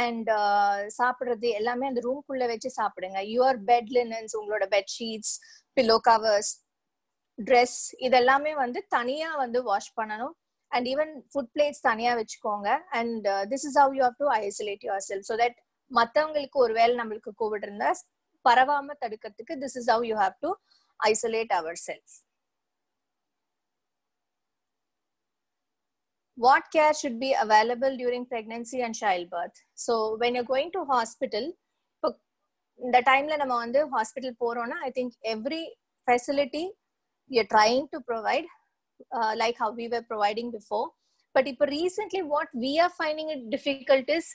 And சாப்பிடுறது எல்லாமே அந்த ரூம்குள்ள வச்சு சாப்பிடுங்க. யுவர் பெட் லினன்ஸ், உங்களோட bed sheets, pillow covers, dress, இதெல்லாமே வந்து தனியா வந்து வாஷ் பண்ணணும். அண்ட் ஈவன் ஃபுட் பிளேட்ஸ் தனியா வச்சுக்கோங்க. And this is how you have to isolate yourself, so that மற்றவங்களுக்கு ஒருவேளை நம்மளுக்கு கோவிட் இருந்தா பரவாம தடுக்கிறதுக்கு this is how you have to isolate our self. What care should be available during pregnancy and childbirth? So when you're going to hospital, the time la nama vandu hospital porona, I think every facility we are trying to provide like how we were providing before. But ipo recently what we are finding it difficult is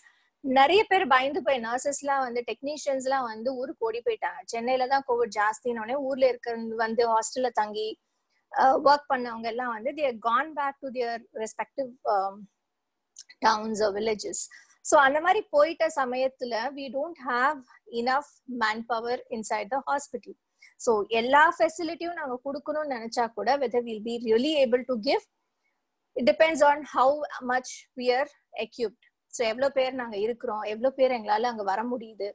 நிறைய பேர் பயந்து போய் நர்சஸ்லாம் வந்து டெக்னீஷியன்ஸ்லாம் வந்து ஊருக்கு ஓடி போயிட்டாங்க. சென்னையில தான் கோவிட் ஜாஸ்தினோடனே ஊர்ல இருக்கிறது வந்து ஹாஸ்டல்ல தங்கி ஒர்க் பண்ணவங்க எல்லாம் வந்து they have gone back to their respective towns or villages. So அந்த மாதிரி போயிட்ட சமயத்துல we don't have enough manpower inside the hospital. So எல்லா ஃபெசிலிட்டியும் நாங்க கொடுக்கணும்னு நினைச்சா கூட whether we'll be really able to give, it depends on how much we are equipped. So எவ்வளோ பேர் நாங்க இருக்கிறோம், எவ்வளோ பேர் எங்களால அங்க வர முடியுது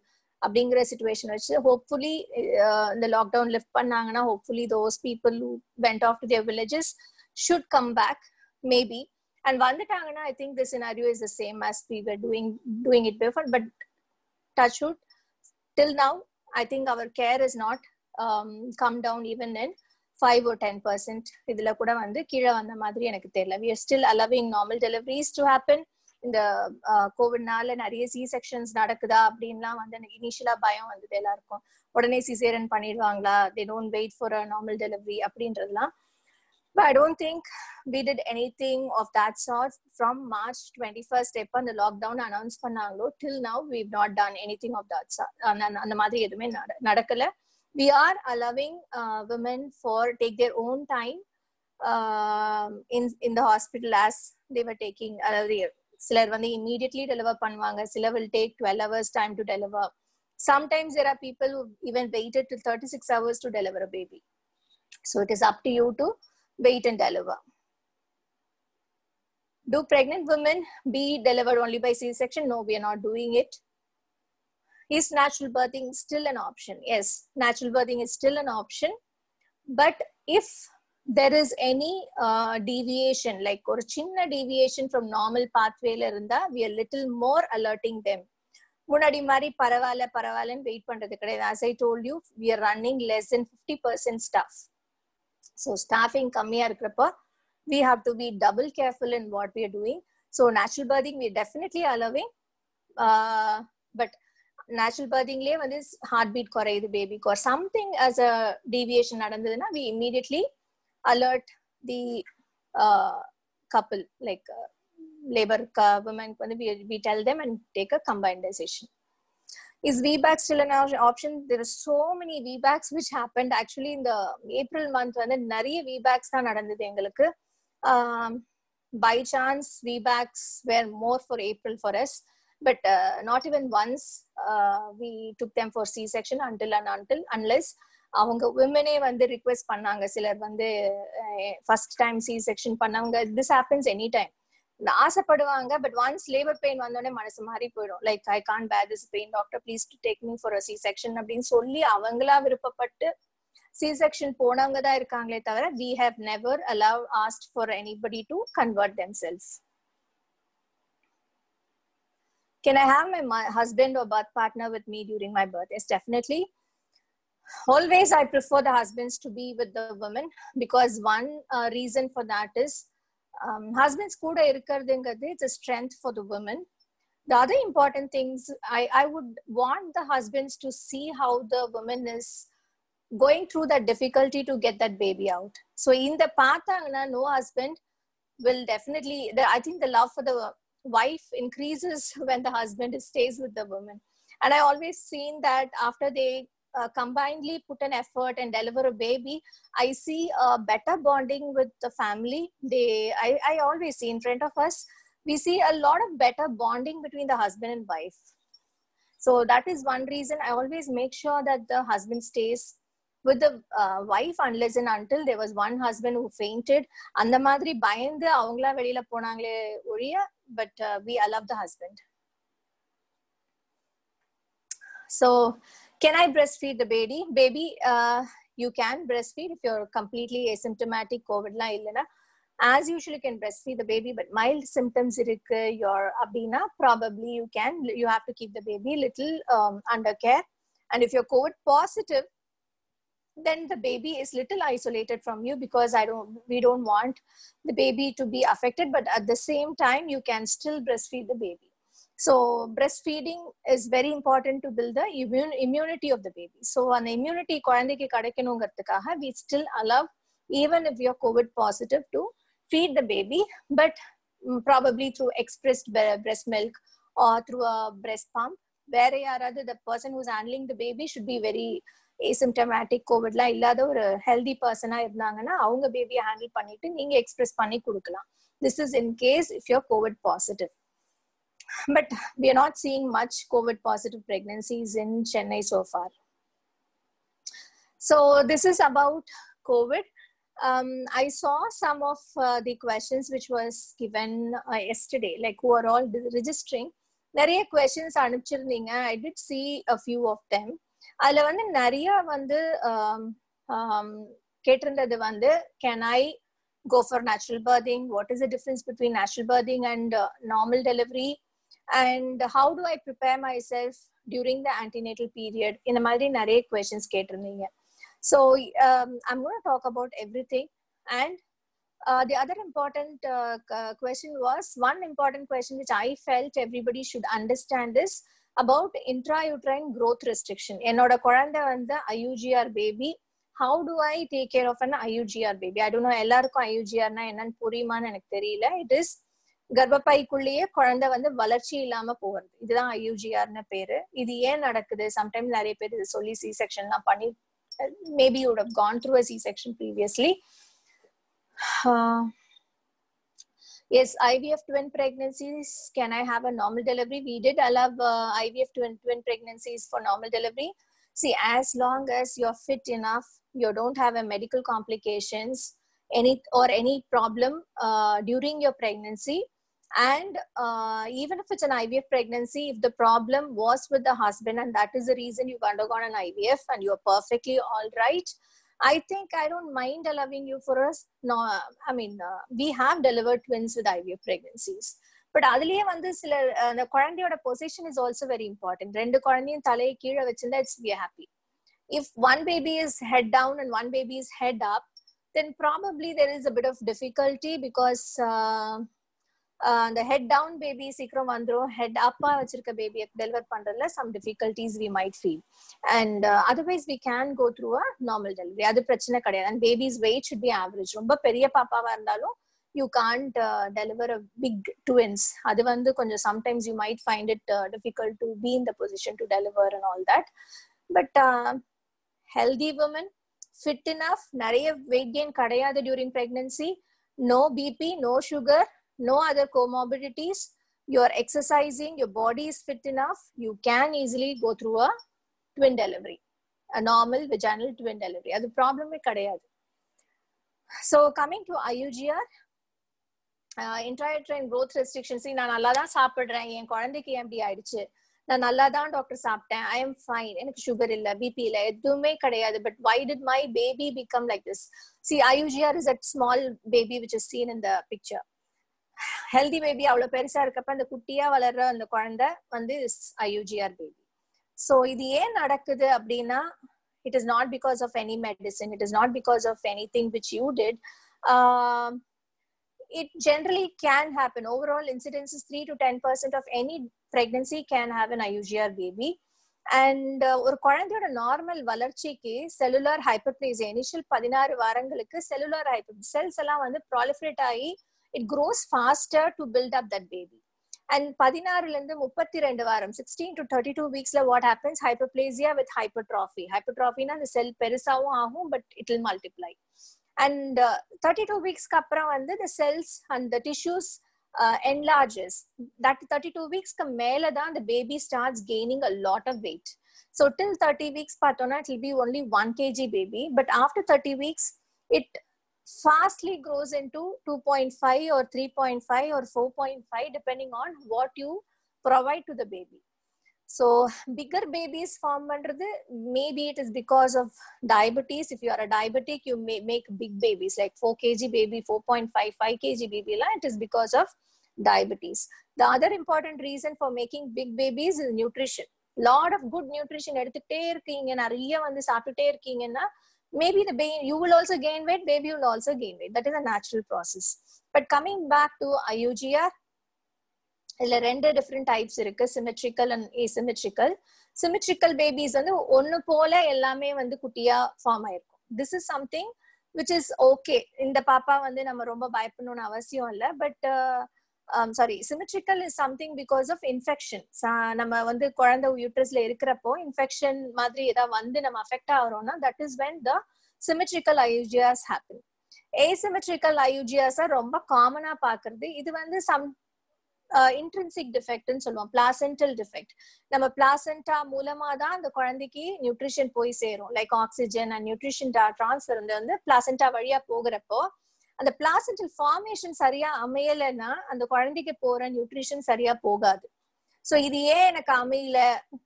அப்படிங்கிற சிச்சுவேஷன் வச்சு ஹோப்ஃபுல்லி இந்த லாக்டவுன் லிஃப்ட் பண்ணாங்கன்னா hopefully those people who went off to their villages should come back maybe. And வந்துட்டாங்கன்னா I think the scenario is the same as we were doing it before. But touch wood, till now I think our care is not come down even in 5 or 10%. இதுல கூட வந்து கீழே வந்த மாதிரி எனக்கு தெரியல. We are still allowing normal deliveries to happen. இந்த கோவிட்னால நிறைய சி செக்ஷன்ஸ் நடக்குதா அப்படின்லாம் வந்து எனக்கு இனிஷியலா பயம் வந்தது எல்லாருக்கும். உடனே caesarean பண்ணிடுவாங்களா, they don't wait for a normal delivery அப்படின்றதுலாம். But I don't think we did anything of that sort from March 21st எப்ப அந்த லாக்டவுன் அனௌன்ஸ் பண்ணாங்களோ till now we've not done anything of that sort. அந்த மாதிரி எதுவுமே நடக்கல. We are allowing women for take their own time in the hospital as they were taking சிலர் வந்து immediately deliver பண்ணுவாங்க, சிலர் will take 12 hours time to deliver. Sometimes there are people who even waited till 36 hours to deliver a baby. So it is up to you to wait and deliver. Do pregnant women be delivered only by C-section? No, we are not doing it. Is natural birthing still an option? Yes, natural birthing is still an option. But if there is any deviation, like or chinna deviation from normal pathway la irundha, we are little more alerting them. Munadi mari paravala and wait pandrathu kedai. As I told you, we are running less than 50% staff. So staffing kammiya irukrappa we have to be double careful in what we are doing. So natural birthing we are definitely allowing, but natural birthing le வந்து heartbeat குறையுது பேபிக்கு or something as a deviation நடந்ததுன்னா we immediately alert the couple, like labor women, we tell them and take a combined decision. Is VBAC still an option? There are so many VBACs which happened actually in the April month. வந்து நிறைய VBACs தான் நடந்தது எங்களுக்கு. By chance VBACs were more for April for us, but not even once we took them for C-section unless அவங்க விமனே வந்து request பண்ணாங்க. சிலர் வந்து ஃபர்ஸ்ட் டைம் சி செக்ஷன் பண்ணவங்க, திஸ் ஹேப்பன்ஸ் எனி டைம், ஆசைப்படுவாங்க. பட் ஒன்ஸ் லேபர் பெயின் வந்தோடனே மனசு மாறி போயிடும். லைக் ஐ கான்ட் பேர் this pain, doctor please to take me for a C section அப்படின்னு சொல்லி அவங்களா விருப்பப்பட்டு சி செக்ஷன் போனவங்க தான் இருக்காங்களே தவிர we have never asked for anybody to convert themselves. Can I have my husband or birth partner with me during my birth? Yes, definitely. Always I prefer the husbands to be with the women because one reason for that is husbands kuda irukradungadhu, it's a strength for the women. The other important things, I would want the husbands to see how the woman is going through that difficulty to get that baby out. So in the pathana, no husband will definitely, I think the love for the wife increases when the husband stays with the woman. And I always seen that after they combinedly put an effort and deliver a baby, I see a better bonding with the family. I always see in front of us, we see a lot of better bonding between the husband and wife. So that is one reason I always make sure that the husband stays with the wife unless and until there was one husband who fainted. அந்த மாதிரி பயந்து அவங்களா வெளியில போனாங்களே ஒழிய, but we allow the husband. So can I breastfeed the baby? You can breastfeed if you're completely asymptomatic COVID la illana. As usual, you can breastfeed the baby, but mild symptoms irukku your abdina, probably you have to keep the baby little under care. And if you're COVID positive, then the baby is little isolated from you, because we don't want the baby to be affected, but at the same time you can still breastfeed the baby. So breastfeeding is very important to build the immunity of the baby. So an immunity குழந்தைக்கு கிடைக்கணுங்கிறதுக்காக we still allow, even if you're COVID positive, to feed the baby, but probably through expressed breast milk or through a breast pump. Where the person who's handling the baby should be very asymptomatic, COVID la illada ஒரு healthy person ஆ இருந்தாங்கன்னா அவங்க பேபியை handle பண்ணிட்டு நீங்க express பண்ணி கொடுக்கலாம். This is in case if you're COVID positive. But we are not seeing much COVID positive pregnancies in Chennai so far. So this is about COVID. I saw some of the questions which was given yesterday, like who are all registering. நிறைய questions அனுப்பிச்சிருந்தீங்க. I did see a few of them. அதுல வந்து நிறைய வந்து கேட்டிருந்தது வந்து can I go for natural birthing? What is the difference between natural birthing and normal delivery? And how do I prepare myself during the antenatal period? இந்த மாதிரி நிறைய questions கேட்டிருந்தீங்க. So I'm going to talk about everything. And the other important question was, one important question which I felt everybody should understand is about intrauterine growth restriction. என்னோட குழந்தை வந்து IUGR baby, how do I take care of an IUGR baby? I don't know எல்லாருக்கும் IUGR னா என்னன்னு புரியுமான்னு எனக்கு தெரியல. It is கர்ப்பப்பைக்குள்ளேயே குழந்தை வந்து வளர்ச்சி இல்லாம போகிறது, இதுதான் IUGRன்னு பேரு. இது ஏன் நடக்குது? சம்டைம்ஸ் நிறைய பேர் இது சொல்லி C-sectionலாம் பண்ணி, maybe you would have gone through a C-section previously. Yes, IVF twin pregnancies. Can I have a normal delivery? We did allow IVF twin pregnancies for normal delivery. See, as long as you're fit enough, you don't have a medical complications, any problem during your pregnancy, and even if it's an IVF pregnancy, if the problem was with the husband and that is the reason you've undergone an IVF and you're perfectly all right, I think I don't mind allowing you for us. No, I mean, we have delivered twins with IVF pregnancies. But அதுலயே வந்து சில அந்த குழந்தையோட position is also very important. ரெண்டு குழந்தையும் தலையை கீழே வச்சிருந்தா we are happy. If one baby is head down and one baby is head up, then probably there is a bit of difficulty, because the head down baby சீக்கிரம் வந்துரும், head up வச்சிருக்க baby deliver பண்றதுல some difficulties we might feel, and otherwise we can go through a normal delivery. அது பிரச்சனை கிடையாது. And baby's weight should be average. ரொம்ப பெரிய பாப்பாவா இருந்தாலும் you can't deliver a big twins. அது வந்து கொஞ்சம் sometimes you might find it difficult to be in the position to deliver and all that. But healthy women, fit enough, நிறைய weight gain கிடையாது during pregnancy, no BP, no sugar, no other comorbidities, you're exercising, your body is fit enough, you can easily go through a twin delivery, a normal vaginal twin delivery. அது ப்ராப்ளமே கிடையாது. So coming to IUGR, intrauterine growth restrictions. நான் நல்லா தான் சாப்பிடுறேன், என் குழந்தைக்கு எப்படி ஆயிடுச்சு, நான் நல்லா தான் டாக்டர் சாப்பிட்டேன், I am fine, எனக்கு சுகர் இல்ல, பிபி இல்ல, எதுவுமே கிடையாது, but why did my baby become like this? See, IUGR is that small baby which is seen in the picture. Healthy baby அவ்வளவு பெருசா இருக்கப்ப அந்த குட்டியா வளர்ற அந்த குழந்தை வந்து IUGR பேபி. ஸோ இது ஏன் நடக்குது அப்படின்னா, it is not because of any medicine, it is not because of anything which you did. It generally can happen. Overall incidence is 3 to 10% of any pregnancy can have an IUGR baby. And ஒரு குழந்தையோட normal வளர்ச்சிக்கு cellular hyperplasia, initial 16 வாரங்களுக்கு cellular cells எல்லாம் வந்து proliferate ஆகி it grows faster to build up that baby. And 16 இருந்து 32 வாரம், 16 to 32 weeksல what happens? Hyperplasia with hypertrophy. Hypertrophy na the cell பெருசாவும் ஆகும், but it will multiply. And 32 weeksக்கு அப்புறம் வந்து the cells and the tissues enlarges. That 32 weeksக்கு மேல தான் the baby starts gaining a lot of weight. So till 30 weeks பார்த்தோம்னா it will be only 1 kg baby, but after 30 weeks it fastly grows into 2.5 or 3.5 or 4.5 depending on what you provide to the baby. So bigger babies form பண்றது maybe it is because of diabetes. If you are a diabetic, you may make big babies like 4 kg baby, 4.5 5 kg baby la, it is because of diabetes. The other important reason for making big babies is nutrition. Lot of good nutrition எடுத்துட்டே இருக்கீங்க, நிறைய வந்து சாப்பிட்டுட்டே இருக்கீங்கன்னா maybe the baby, you will also gain weight, baby will also gain weight. That is a natural process. But coming back to IUGR, இதுல ரெண்டு different types இருக்கு, symmetrical and asymmetrical. Symmetrical babies வந்து ஒன்னு போல எல்லாமே வந்து குட்டியா ஃபார்ம் ஆயிருக்கும். This is something which is okay. இந்த பாப்பா வந்து நம்ம ரொம்ப பயப்படணும்னு அவசியம் இல்லை. But sorry, symmetrical is something because of infection. நம்ம வந்து குழந்தை யூட்ரஸ்ல இருக்கிறப்போ இன்ஃபெக்ஷன் மாதிரி ஏதாவது வந்து நம்ம அஃபெக்ட் ஆகிறோம்னா that is when the symmetrical ஐயூஜியாஸ் ஹேப்பன். ஏசிமெட்ரிக்கல் ஐயூஜியாஸா ரொம்ப காமனா பாக்குறது, இது வந்து சம் இன்ட்ரின்சிக் டிஃபெக்ட்னு சொல்லுவோம், பிளாசென்டல் டிஃபெக்ட். நம்ம பிளாசென்டா மூலமா தான் அந்த குழந்தைக்கு நியூட்ரிஷன் போய் சேரும். Like oxygen and nutrition transfer வந்து பிளாசென்டா வழியா போகிறப்போ அந்த பிளாசென்டல் ஃபார்மேஷன் சரியா அமையலைன்னா அந்த குழந்தைக்கு போற நியூட்ரிஷன் சரியா போகாது. ஸோ இது ஏன் எனக்கு அமையல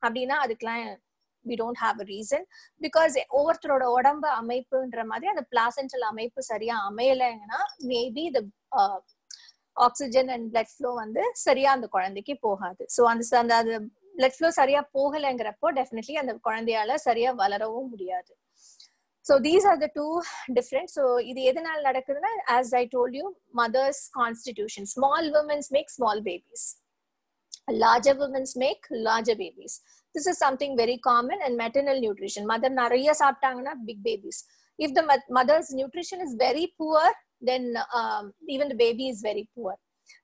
அப்படின்னா அதுக்கெல்லாம் we don't have a reason, because ஒவ்வொருத்தரோட உடம்பு அமைப்புன்ற மாதிரி அந்த பிளாசென்டல் அமைப்பு சரியா அமையலைங்கன்னா maybe the oxygen and blood flow வந்து சரியா அந்த குழந்தைக்கு போகாது. ஸோ அந்த பிளட் ஃப்ளோ சரியா போகலைங்கிறப்போ டெஃபினெட்லி அந்த குழந்தையால சரியா வளரவும் முடியாது. So these are the two different. So இது எதனால நடக்குதுன்னா, as I told you, mother's constitution. Small women make small babies, larger women make larger babies. This is something very common. And maternal nutrition, mother நிறைய சாப்பிட்டாங்கன்னா big babies. If the mother's nutrition is very poor, then even the baby is very poor.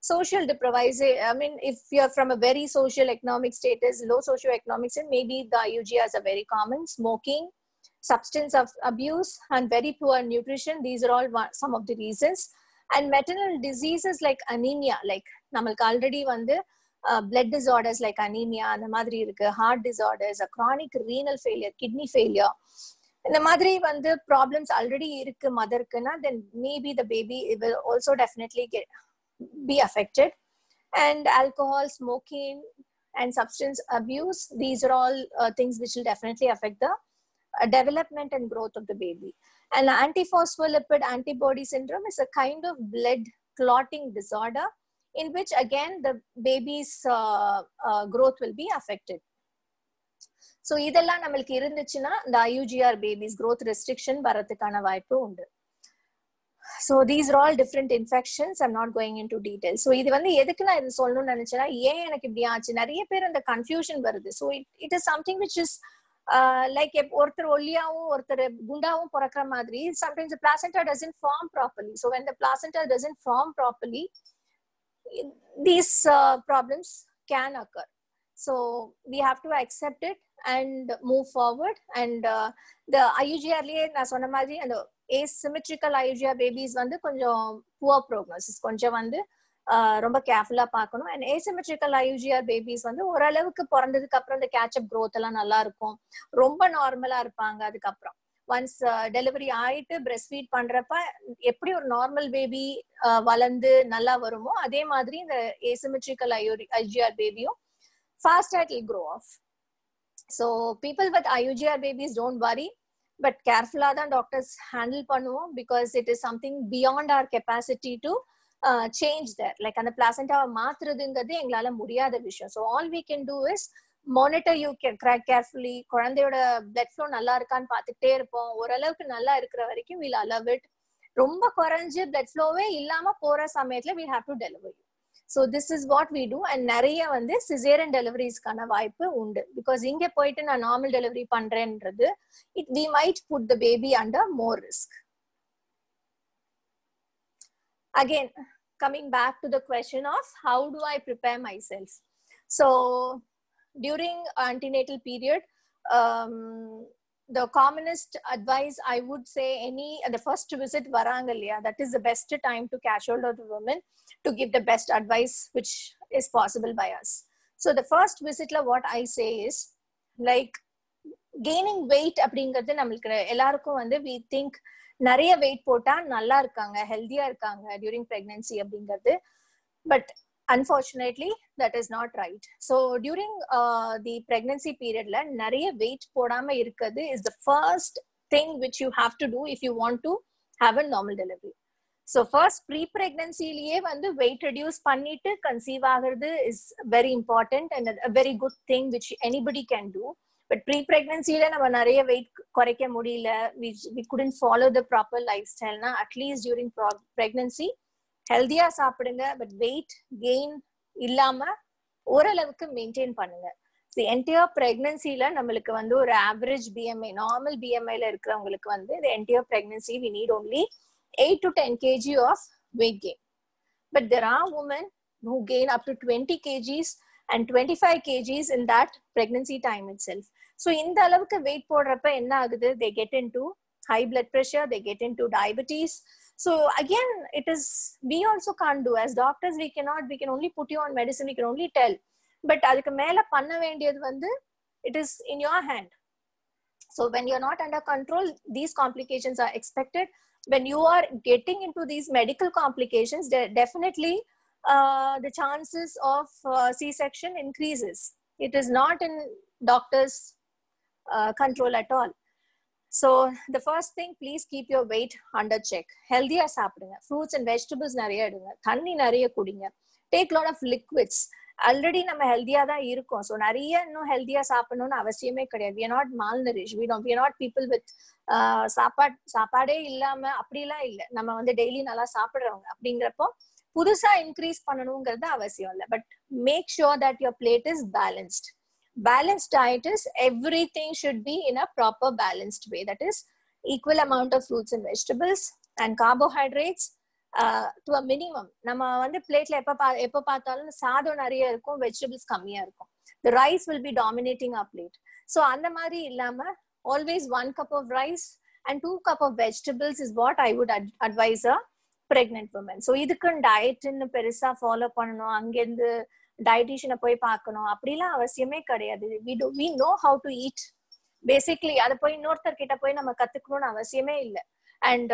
Social deprivation, I mean, if you're from a very social economic status, low socio-economic status, maybe the IUGRs are very common. Smoking, substance abuse, and very poor nutrition, these are all some of the reasons. And maternal diseases like anemia, like namalku already வந்து blood disorders like anemia அந்த மாதிரி இருக்கு, heart disorders, a chronic renal failure, kidney failure, இந்த மாதிரி வந்து problems already இருக்கு மதருக்குன்னா, then maybe the baby will also definitely be affected. And alcohol, smoking, and substance abuse, these are all things which will definitely affect the development and growth of the baby. And antiphospholipid antibody syndrome is a kind of blood clotting disorder in which again the baby's growth will be affected. So இதெல்லாம் நம்மளுக்கு இருந்துச்சுன்னா இந்த IUGR babies growth restriction வரதுக்கான வாய்ப்பு உண்டு. So these are all different infections. I'm not going into details. So இது வந்து எதுக்கு நான் இது சொல்லணும்னு நினைச்சேன்னா, ஏன் எனக்கு இப்படி ஆச்சு, நிறைய பேர் அந்த கன்ஃபியூஷன் வருது. So it is something which is like ஒருத்தர் ஒல்லியாவும் ஒருத்தர் குண்டாவும் பிறக்கிற மாதிரி, sometimes the placenta doesn't form properly. So when the placenta doesn't form properly, these problems can occur. So we have to accept it and move forward. And the IUGR liye na sonna madri and asymmetrical IUGR babies வந்து கொஞ்சம் poor prognosis, கொஞ்சம் வந்து ரொம்ப கேர்ஃபுல்லா பார்க்கணும். And asymmetrical IUGR babies வந்து ஓரளவுக்கு பிறந்ததுக்கு அப்புறம் இந்த கேட்சப் growth எல்லாம் நல்லா இருக்கும், ரொம்ப நார்மலா இருப்பாங்க. அதுக்கப்புறம் ஒன்ஸ் டெலிவரி ஆயிட்டு பிரெஸ்ட் ஃபீட் பண்றப்ப எப்படி ஒரு நார்மல் பேபி வளர்ந்து நல்லா வருமோ அதே மாதிரி இந்த asymmetrical IUGR பேபியும் faster it will grow off. So people with IUGR babies don't worry, but carefully தான் doctors handle பண்ணுவோம், because it is something beyond our capacity to change there. Like அந்த placenta மாத்துறதுங்கிறது எங்களால முடியாத விஷயம். So all we can do is monitor you carefully. குழந்தையோட blood flow நல்லா இருக்கான்னு பார்த்துட்டே இருப்போம். ஓரளவுக்கு நல்லா இருக்கிற வரைக்கும் we'll allow it. ரொம்ப குறைஞ்சு blood flowவே இல்லாம போற சமயத்துல we have to deliver you. So this is what we do. And நிறைய வந்து cesarean deliveries-க்கான வாய்ப்பு உண்டு, because இங்க போயிட்டு நான் நார்மல் டெலிவரி பண்றேன்றது we might put the baby under more risk. Again, coming back to the question of how do I prepare myself. So during antenatal period, the commonest advice I would say, the first visit varanga illaya, that is the best time to catch hold of the women to give the best advice which is possible by us. So the first visit la what I say is like gaining weight அப்படிங்கிறது நம்மளுக்கு எல்லாருக்கும் வந்து we think நிறைய wait போட்டா நல்லா இருக்காங்க, ஹெல்தியா இருக்காங்க டியூரிங் பிரெக்னன்சி அப்படிங்கிறது. But unfortunately that is not right. So during the pregnancy period la nariya weight podama irukadhu is the first thing which you have to do if you want to have a normal delivery. So first pre-pregnancy liye vandu weight reduce pannittu conceive aagradhu is very important and a very good thing which anybody can do. But pre-pregnancy la nama nariya weight koraikka mudiyala, we couldn't follow the proper lifestyle na, at least during pregnancy ஹெல்தியா சாப்பிடுங்க, but weight gain இல்லாம ஓரளவுக்கு maintain பண்ணுங்க. Entire பிரெக்னன்சில நம்மளுக்கு வந்து ஒரு average BMI, normal பிஎம்ஐல இருக்கிறவங்களுக்கு வந்து இந்த entire pregnancy we need only 8 to 10 kg of weight gain. But there are women who gain up to 20 kgs and 25 kgs in that pregnancy time itself. So இந்த அளவுக்கு wait போடுறப்ப என்ன ஆகுது, they get into high blood pressure, they get into diabetes. So again, it is, we also can't do as doctors, we can only put you on medicine, we can only tell, but adukku mela panna vendiyadhu vandu it is in your hand. So when you're not under control, these complications are expected. When you are getting into these medical complications, definitely the chances of C-section increases. It is not in doctors control at all. So the first thing, please keep your weight under check. Healthy சாப்பிடுங்க, fruits and vegetables நிறைய எடுங்க, தண்ணி நிறைய குடிங்க, take lot of liquids. Already நம்ம ஹெல்தியா தான் இருக்கோம். ஸோ நிறைய இன்னும் ஹெல்தியா சாப்பிடணும்னு அவசியமே கிடையாது. we are not malnourished, we are not people with சாப்பாடே இல்லாம அப்படிலாம் இல்லை. நம்ம வந்து டெய்லி நல்லா சாப்பிடுறவங்க. அப்படிங்கிறப்போ புதுசா இன்க்ரீஸ் பண்ணணுங்கிறது அவசியம் இல்லை. But make sure that your plate is balanced. Balanced diet is everything should be in a proper balanced way. That is equal amount of fruits and vegetables and carbohydrates to a minimum. நம்ம வந்து பிளேட்ல எப்ப பார்த்தாலும் சாதம் நிறைய இருக்கும், vegetables கம்மியா இருக்கும். The rice will be dominating our plate. So அந்த மாதிரி இல்லாம always 1 cup of rice and 2 cup of vegetables is what I would advise a pregnant woman. So இதுக்கு டயட்னு பெருசா ஃபாலோ பண்ணணும், அங்கிருந்து டயட்டிஷியனை போய் பார்க்கணும் அப்படிலாம் அவசியமே கிடையாது. we know how to eat basically. அதை போய் இன்னொருத்தர் கிட்ட போய் நம்ம கத்துக்கணும்னு அவசியமே இல்லை. And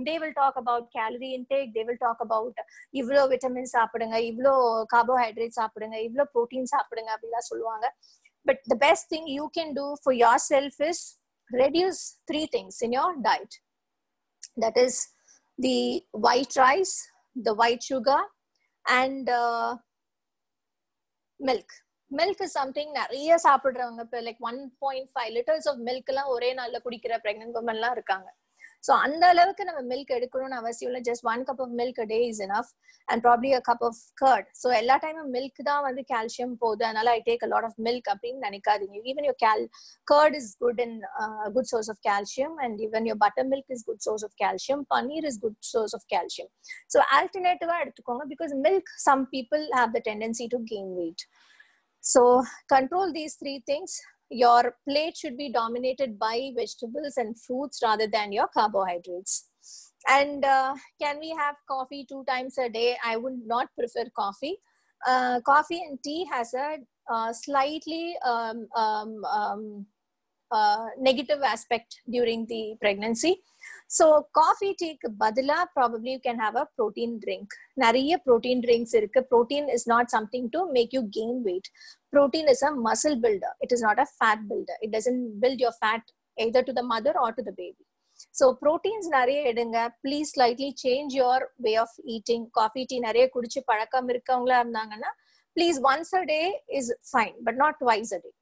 they will talk about calorie intake, they will talk about இவ்வளோ விட்டமின் சாப்பிடுங்க, இவ்வளோ கார்போஹைட்ரேட் சாப்பிடுங்க, இவ்வளோ ப்ரோட்டீன் சாப்பிடுங்க அப்படிலாம் சொல்லுவாங்க. But the best thing you can do for yourself is reduce 3 things in your diet. That is the white rice, the white sugar and milk is something நிறைய சாப்பிடுறவங்க இப்போ like 1.5 liters of milk எல்லாம் ஒரே நாள்ல குடிக்கிற pregnant women எல்லாம் இருக்காங்க. So அந்த அளவுக்கு நம்ம milk எடுக்கணும்னு அவசியம் இல்லை. just 1 cup of milk a day is enough and probably a cup of curd. So எல்லா டைமும் milk தான் வந்து calcium போகுது, அதனால I take a lot of milk அப்படின்னு நினைக்காதீங்க. even your curd is good and good source of calcium, and even your buttermilk is good source of calcium. Paneer is good source of calcium. So alternative எடுத்துக்கோங்க, because milk, some people have the tendency to gain weight. So control these 3 things. Your plate should be dominated by vegetables and fruits rather than your carbohydrates. And can we have coffee 2 times a day? I would not prefer coffee. Coffee and tea has a slightly negative aspect during the pregnancy. So coffee tea ku badala probably you can have a protein drink. Nariya protein drinks irukku. Protein is not something to make you gain weight. Protein is a muscle builder, it is not a fat builder. It doesn't build your fat either to the mother or to the baby. So proteins nariya edunga. Please slightly change your way of eating. Coffee tea nariya kudichu palakkam irukavanga irundanga, please once a day is fine, but not twice a day.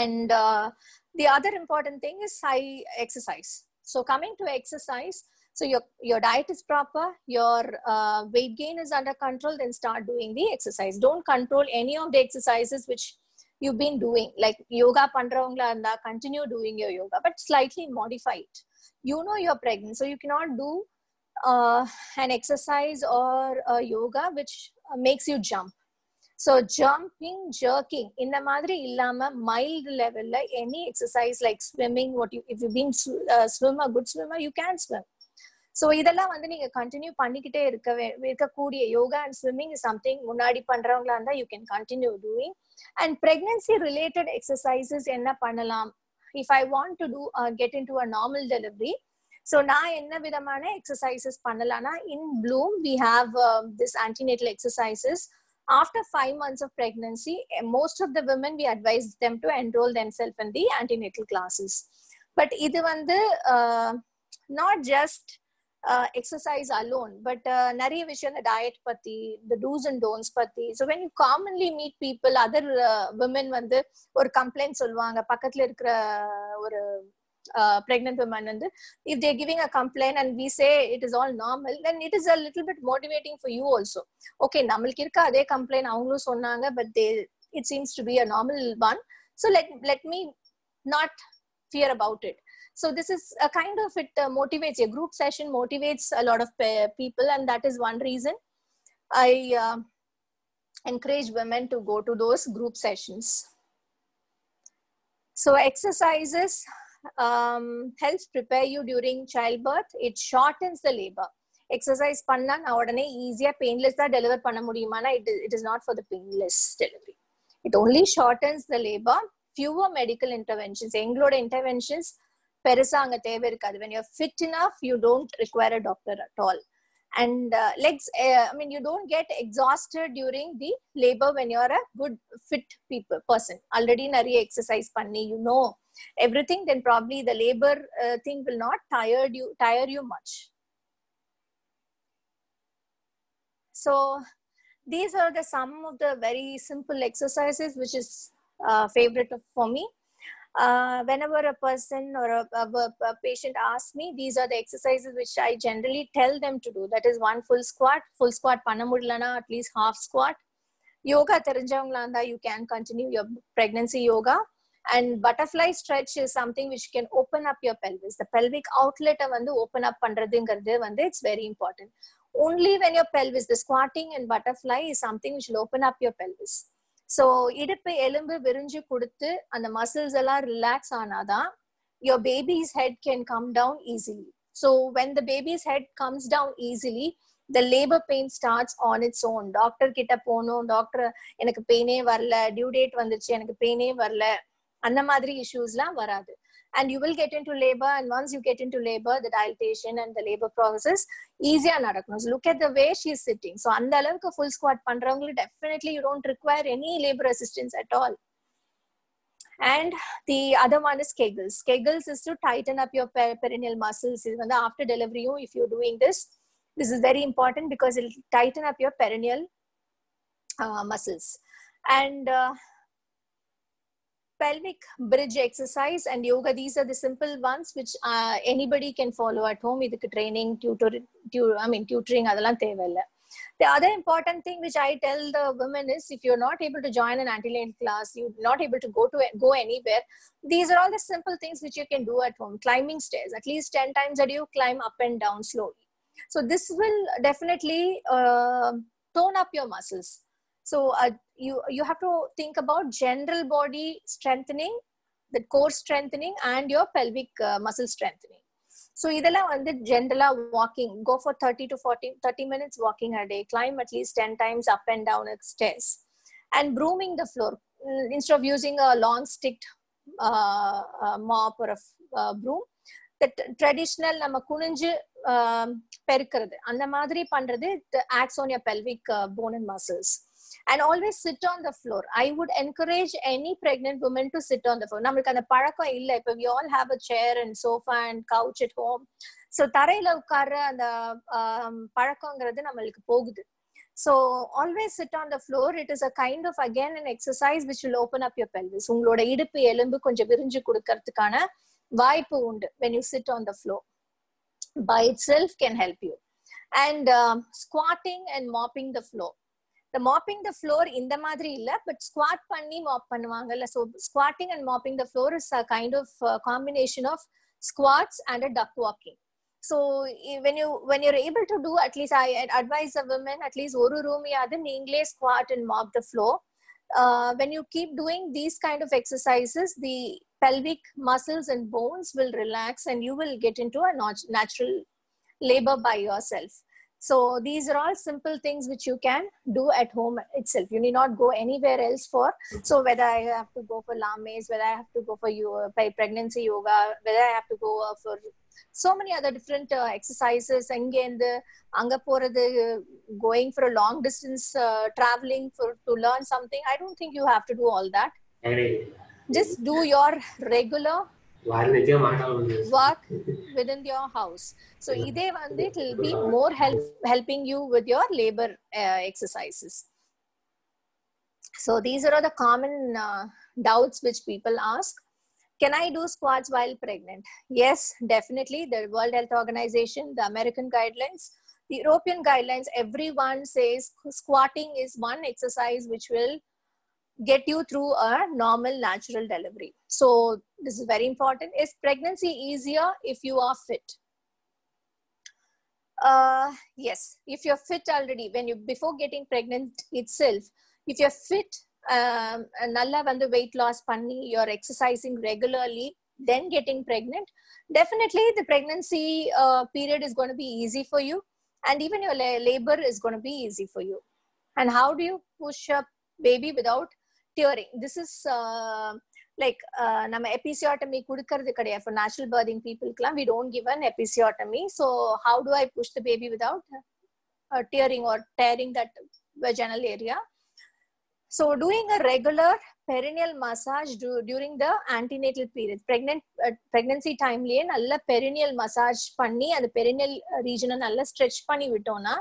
And the other important thing is high exercise. So coming to exercise, so your diet is proper, your weight gain is under control, then start doing the exercise. Don't control any of the exercises which you've been doing. Like yoga pandravangla anda, continue doing your yoga, but slightly modify it. You know you're pregnant, so you cannot do an exercise or a yoga which makes you jump. So jumping, jerking, in the madri illama mild level la any exercise like swimming, if you've been swimmer, good swimmer, you can swim. So இதெல்லாம் வந்து நீங்க continue பண்ணிக்கிட்டே இருக்கக்கூடிய yoga and swimming is something முன்னாடி பண்றவங்களா இருந்தா you can continue doing. And pregnancy related exercises என்ன பண்ணலாம்? If I want to do get into a normal delivery, So நான் என்ன விதமான exercises பண்ணலாம்னா, in Bloom we have this antenatal exercises. After 5 months of pregnancy, most of the women we advise them to enroll themselves in the antenatal classes. But இது வந்து not just exercise alone, but நிறைய விஷயம் the diet பத்தி, the do's and don'ts பத்தி. So when you commonly meet people, other women வந்து ஒரு complaint சொல்லுவாங்க, பக்கத்துல இருக்கிற ஒரு pregnant women and if they're giving a complaint and we say it is all normal, then it is a little bit motivating for you also. Okay, namalku irka ade complaint avanglu sonnanga, but it seems to be a normal one, so let me not fear about it. So this is a kind of, it motivates, a group session motivates a lot of people, and that is one reason I encourage women to go to those group sessions. So exercises helps prepare you during childbirth. It shortens the labor. Exercise panna na odane easy painless da deliver panna mudiyumana, it is not for the painless delivery. It only shortens the labor. Fewer medical interventions, engloda interventions perusa anga theva irukadu. When you're fit enough, you don't require a doctor at all. And legs, I mean, you don't get exhausted during the labor when you're a good fit person. Already nariya exercise panni, you know everything, then probably the labor thing will not tire you much. So these are some of the very simple exercises which is favorite for me. Whenever a person or a patient asks me, these are the exercises which I generally tell them to do. That is one full squat panna mudilana, at least half squat. Yoga therinjavangala andha, you can continue your pregnancy yoga. And butterfly stretch is something which can open up your pelvis. The pelvic outlet vandu open up pandradungiradhu vandu, it's very important. Only when your pelvis, the squatting and butterfly is something which will open up your pelvis. So iduppu elumbu virinju kuduthu and the muscles alla relax anada your baby's head can come down easily. So when the baby's head comes down easily, the labor pain starts on its own. Doctor kitta ponom, doctor enakku pain e varala, due date vanduchu enakku pain e varala, அந்த மாதிரி issuesலாம் வராது. And you will get into labor, and once you get into labor, the dilatation and the labor process easier நடக்கணும். So look at the way she is sitting. So அந்த அளவுக்கு full squat பண்றவங்களுக்கு definitely you don't require any labor assistance at all. And the other one is Kegels. Kegels is to tighten up your perineal muscles. After delivery, if you're doing this is very important because it will tighten up your perineal muscles. And pelvic bridge exercise and yoga, these are the simple ones which anybody can follow at home. Idukku training, tutoring adala thevilla. The other important thing which I tell the women is, if you're not able to join an antenatal class, you're not able to go anywhere, these are all the simple things which you can do at home. Climbing stairs, at least 10 times a day, you climb up and down slowly. So this will definitely tone up your muscles. So you have to think about general body strengthening, the core strengthening, and your pelvic muscle strengthening. So idella vandu generally walking, go for 30 minutes walking a day, climb at least 10 times up and down stairs, and brooming the floor instead of using a long stick mop or a broom. The traditional nama kuninju perikkuradhu andha madri pandrathu, it acts on your pelvic bone and muscles. And always sit on the floor. I would encourage any pregnant woman to sit on the floor. Namakku and palakkam illa, ipo we all have a chair and sofa and couch at home, so taraila ukkara and palakkamngradhu namalukku pogudhu. So always sit on the floor. It is a kind of, again, an exercise which will open up your pelvis. Ungaloda iduppu elumbu konjam virinju kudukkaradhukana vaaipu undu when you sit on the floor. By itself can help you. And squatting and mopping the floor. The mopping the floor இந்த மாதிரி இல்ல, but squat பண்ணி mop பண்ணுவாங்கல்ல. So squatting and mopping the floor is a kind of combination of squats and a duck walking. So when you're able to do, at least I advise the women, at least oru room yadu neengle squat and mop the floor. When you keep doing these kind of exercises, the pelvic muscles and bones will relax and you will get into a natural labor by yourself. So these are all simple things which you can do at home itself. You need not go anywhere else for. So whether I have to go for lames, whether I have to go for pregnancy yoga, whether I have to go for so many other different exercises. Going for a long distance traveling to learn something. I don't think you have to do all that. Just do your regular work within your house. So it will be more helping you with your labor exercises. So these are the common doubts which people ask. Can I do squats while pregnant? Yes, definitely. The World Health Organization, the American guidelines, the European guidelines, everyone says squatting is one exercise which will get you through a normal natural delivery. So this is very important. Is pregnancy easier if you are fit? Yes, if you're fit already, before getting pregnant itself, if you're fit, nalla vandu weight loss panni, you're exercising regularly, then getting pregnant, definitely the pregnancy period is going to be easy for you, and even your labor is going to be easy for you. And how do you push a baby without tearing? This is nama episiotomy kudukkradhu kadaiya. For natural birthing people, we don't give an episiotomy. So how do I push the baby without tearing or tearing that vaginal area? So doing a regular perineal massage during the antenatal period, pregnancy time liye nalla perineal massage panni and the perineal region nalla stretch panni vittona,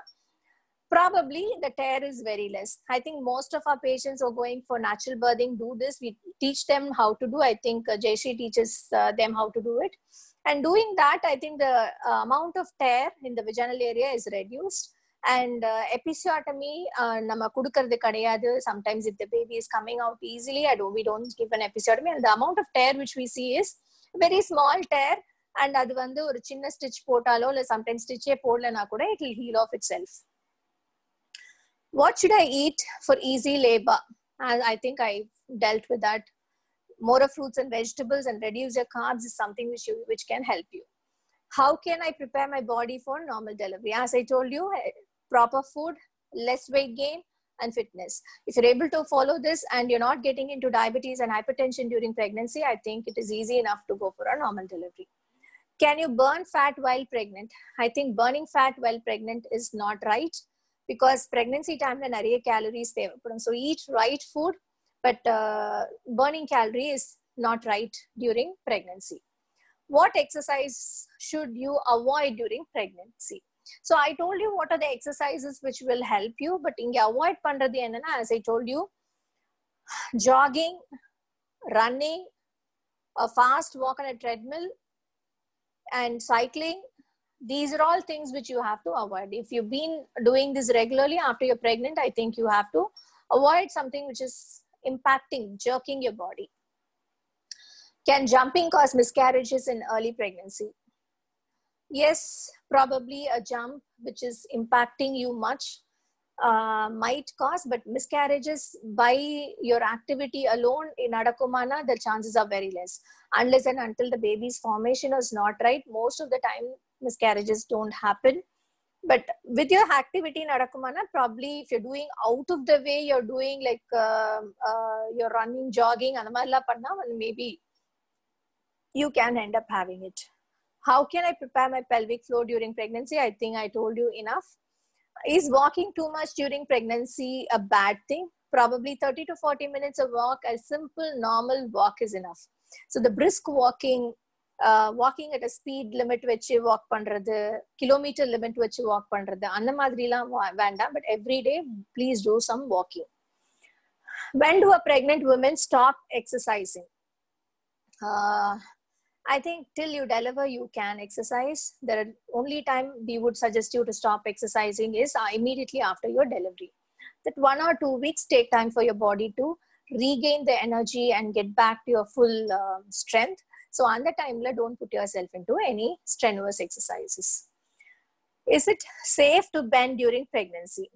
probably the tear is very less. I think most of our patients who are going for natural birthing do this. We teach them how to do. I think Jayashree teaches them how to do it. And doing that, I think the amount of tear in the vaginal area is reduced. And episiotomy, nama kudukradhu kadayadu. Sometimes if the baby is coming out easily, we don't give an episiotomy. And the amount of tear which we see is very small tear. And adu vandu oru chinna stitch potalo, or sometimes stitch podlana kuda, it will heal off itself. What should I eat for easy labor? I think I dealt with that. More of fruits and vegetables and reduce your carbs is something which can help you. How can I prepare my body for normal delivery? As I told you, proper food, less weight gain, and fitness. If you're able to follow this and you're not getting into diabetes and hypertension during pregnancy, I think it is easy enough to go for a normal delivery. Can you burn fat while pregnant? I think burning fat while pregnant is not right, because pregnancy time la nariya calories thevapadum. So eat right food, but burning calorie is not right during pregnancy. What exercise should you avoid during pregnancy? So I told you what are the exercises which will help you, but inga avoid pandradhu enna, as I told you, jogging, running, a fast walk on a treadmill, and cycling. These are all things which you have to avoid. If you've been doing this regularly after you're pregnant, I think you have to avoid something which is impacting, jerking your body. Can jumping cause miscarriages in early pregnancy? Yes, probably a jump which is impacting you much might cause, but miscarriages by your activity alone in nadakumana, the chances are very less. Unless and until the baby's formation is not right, most of the time miscarriages don't happen. But with your activity nadakumana, probably if you're doing out of the way, you're doing like you're running, jogging, maybe you can end up having it. How can I prepare my pelvic floor during pregnancy? I think I told you enough. Is walking too much during pregnancy a bad thing? Probably 30 to 40 minutes of walk, a simple normal walk is enough. So the brisk walking, walking at a speed limit vechi walk pandrathu, kilometer limit vechi walk pandrathu, anna madrila vandam, but every day please do some walking. When do a pregnant woman stop exercising? I think till you deliver, you can exercise. The only time we would suggest you to stop exercising is immediately after your delivery. That 1 or 2 weeks take time for your body to regain the energy and get back to your full strength. So on the time, don't put yourself into any strenuous exercises. Is it safe to bend during pregnancy?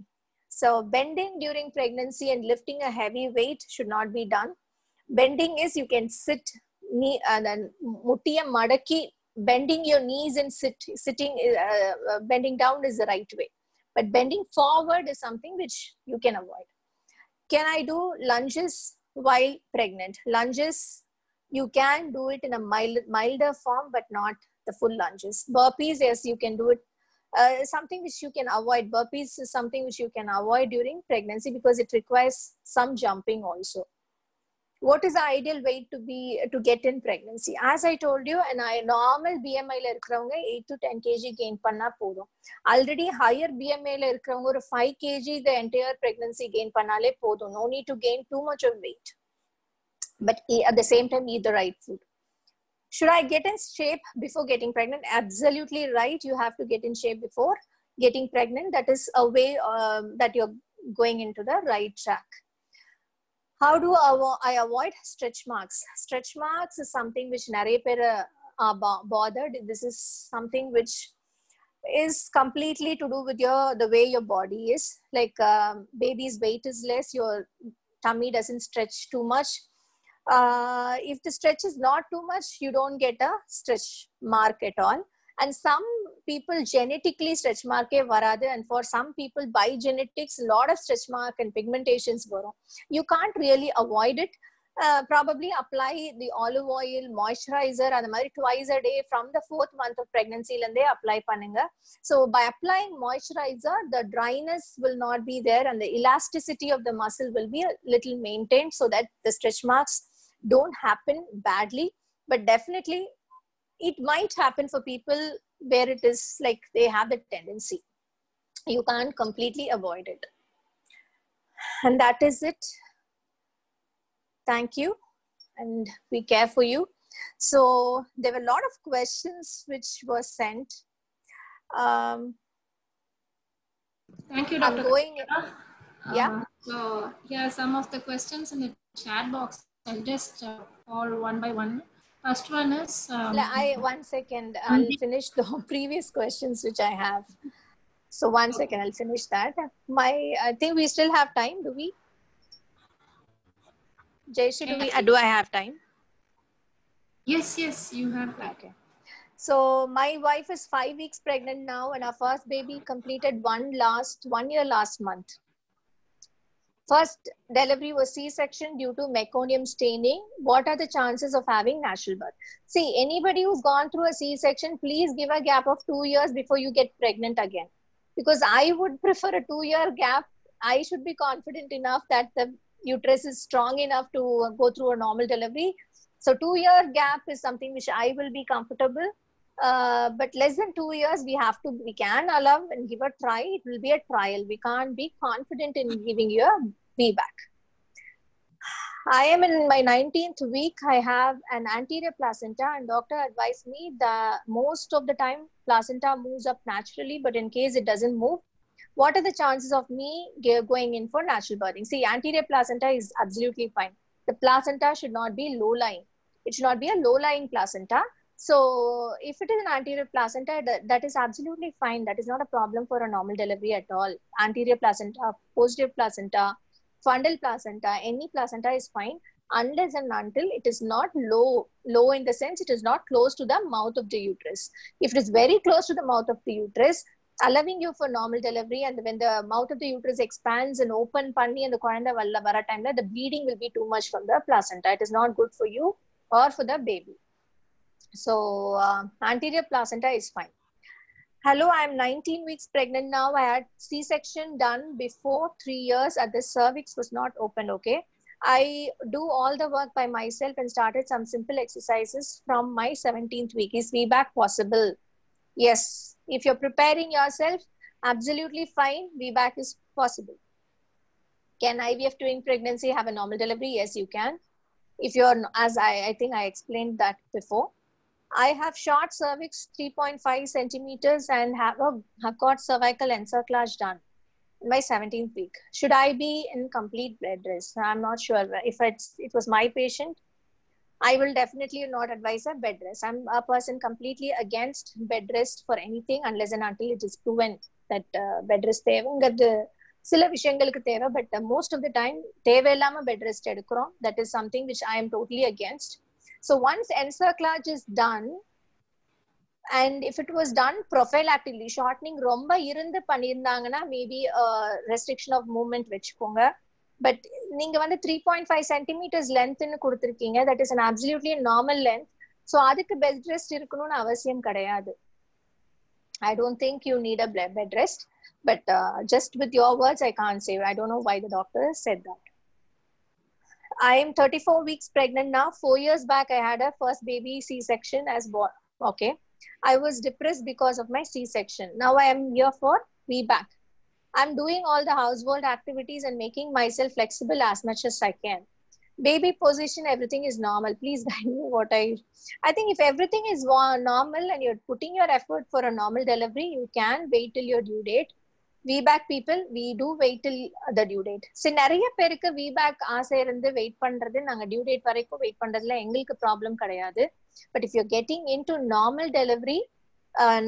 So bending during pregnancy and lifting a heavy weight should not be done. Bending is you can sit muttiya madaki, bending your knees and sitting, bending down is the right way. But bending forward is something which you can avoid. Can I do lunges while pregnant? Lunges, you can do it in a milder form, but not the full lunges. Burpees, yes, you can do it. Something which you can avoid. Burpees is something which you can avoid during pregnancy because it requires some jumping also. What is the ideal weight to get in pregnancy? As I told you, and I normal BMI la irukravanga 8 to 10 kg gain panna podum. Already higher BMI la irukravanga or 5 kg the entire pregnancy gain pannale podum. No need to gain too much of weight, but at the same time eat the right food. Should I get in shape before getting pregnant? Absolutely right. You have to get in shape before getting pregnant. That is a way that you're going into the right track. How do I avoid stretch marks? Stretch marks is something which nare pera are bothered. This is something which is completely to do with the way your body is. Like baby's weight is less, your tummy doesn't stretch too much. If the stretch is not too much, you don't get a stretch mark at all. And some people genetically stretch mark varadu, and for some people by genetics a lot of stretch mark and pigmentations varum. You can't really avoid it. Probably apply the olive oil moisturizer and the twice a day from the 4th month of pregnancy lande apply pannunga. So by applying moisturizer, the dryness will not be there and the elasticity of the muscle will be a little maintained so that the stretch marks don't happen badly. But definitely it might happen for people where it is like they have the tendency. You can't completely avoid it. And that is it. Thank you, and we care for you. So there were a lot of questions which were sent. Thank you, Dr. I'm going. Yeah. So here are some of the questions in the chat box. I'll just all one by one. First one is... 1 second. I'll finish the previous questions which I have. So 1 second, I'll finish that. I think we still have time, do we? Jayshree, do I have time? Yes, you have time. Okay. So my wife is 5 weeks pregnant now, and our first baby completed 1 year last month. First delivery was C-section due to meconium staining. What are the chances of having natural birth? See, anybody who's gone through a C-section, please give a gap of 2 years before you get pregnant again. Because I would prefer a 2-year gap. I should be confident enough that the uterus is strong enough to go through a normal delivery. So 2-year gap is something which I will be comfortable. But less than 2 years, we can allow and give a try. It will be a trial. We can't be confident in giving you a VBAC. I am in my 19th week. I have an anterior placenta, and doctor advised me that most of the time placenta moves up naturally, but in case it doesn't move, what are the chances of me going in for natural birthing? See, anterior placenta is absolutely fine. The placenta should not be low-lying. It should not be a low-lying placenta. So if it is an anterior placenta, that is absolutely fine. That is not a problem for a normal delivery at all. Anterior placenta, posterior placenta, fundal placenta, any placenta is fine unless and until it is not low in the sense it is not close to the mouth of the uterus. If it is very close to the mouth of the uterus, allowing you for normal delivery, and when the mouth of the uterus expands and open panni and the kuanda vara time, the bleeding will be too much from the placenta. It is not good for you or for the baby. So anterior placenta is fine. Hello, I'm 19 weeks pregnant now. I had C-section done before 3 years, and the cervix was not open. Okay. I do all the work by myself and started some simple exercises from my 17th week. Is VBAC possible? Yes. If you're preparing yourself, absolutely fine. VBAC is possible. Can IVF during pregnancy have a normal delivery? Yes, you can. If you're, as I think I explained that before. I have short cervix, 3.5 centimeters, and have got cervical encerclage done in my 17th week. Should I be in complete bed rest? I'm not sure. If it was my patient, I will definitely not advise a bed rest. I'm a person completely against bed rest for anything unless and until it is proven that bed rest தேவைங்கிறது சில விஷயங்களுக்கு தேவை, but most of the time தேவையில்லாம bed rest எடுக்கிறோம். That is something which I am totally against. So once encerclage is done, and if it was done prophylactically, shortening romba irundhu pannirundangana, maybe restriction of movement vechukonga. But neenga vandu 3.5 centimeters length nu kuduthirkeenga, that is an absolutely normal length. So அதுக்கு bed rest இருக்கணும்னு அவசியம் கிடையாது. I don't think you need a bed rest, but just with your words, I can't say. I don't know why the doctor said that. I am 34 weeks pregnant now. 4 years back, I had a first baby C-section as born. Okay. I was depressed because of my C-section. Now I am here for VBAC. I'm doing all the household activities and making myself flexible as much as I can. Baby position, everything is normal. Please guide me what I think if everything is normal and you're putting your effort for a normal delivery, you can wait till your due date. VBAC people, we do wait till the due date. So நிறைய பேருக்கு VBAC ஆசை இருந்து wait பண்றது நாங்க due date வரைக்கும் wait பண்றதுல எங்களுக்கு problem கிடையாது. But if you're getting into normal delivery,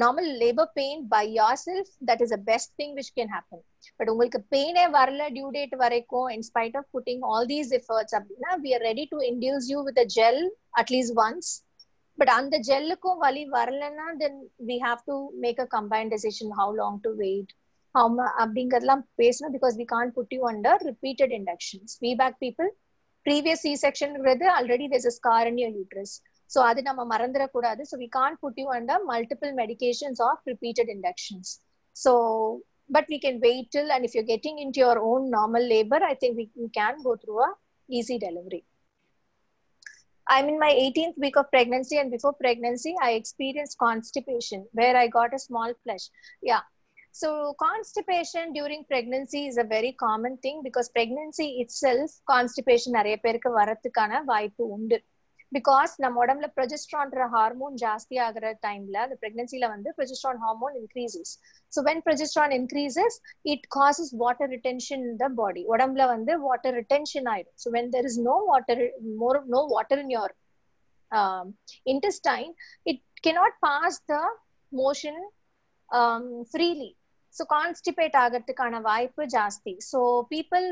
normal labor pain by yourself, that is the best thing which can happen. But உங்களுக்கு பெயினே வரல டியூ டேட் வரைக்கும், in spite of putting all these efforts அப்படின்னா, we are ready to induce you with a gel at least once. But அந்த ஜெல்லுக்கும் வலி வரலன்னா, then we have to make a combined decision how long to wait, how அப்படிங்கிறதுலாம் பேசணும், because we can't put you under repeated inductions. VBAC people, previous C-section already there's a scar in your uterus. So அது நம்ம மறந்துடக்கூடாது. So we can't put you under multiple medications or repeated inductions. So, but we can wait till, and if you're getting into your own normal labor, I think we can go through a easy delivery. I'm in my 18th week of pregnancy, and before pregnancy, I experienced constipation where I got a small flush. Yeah. So constipation during pregnancy is a very common thing, because pregnancy itself, constipation நிறைய பேருக்கு வரதுக்கான வாய்ப்பு உண்டு. Because நம்ம உடம்புல progesterone hormone ஜாஸ்தி ஆகிற டைம்ல, அந்த பிரெக்னன்சில வந்து progesterone hormone increases. So when progesterone increases, it causes water retention in the body. உடம்புல வந்து water retention ஆயிடும். So when there is no water in your intestine, it cannot pass the motion freely. So constipate ஆகிறதுக்கான வாய்ப்பு ஜாஸ்தி. So people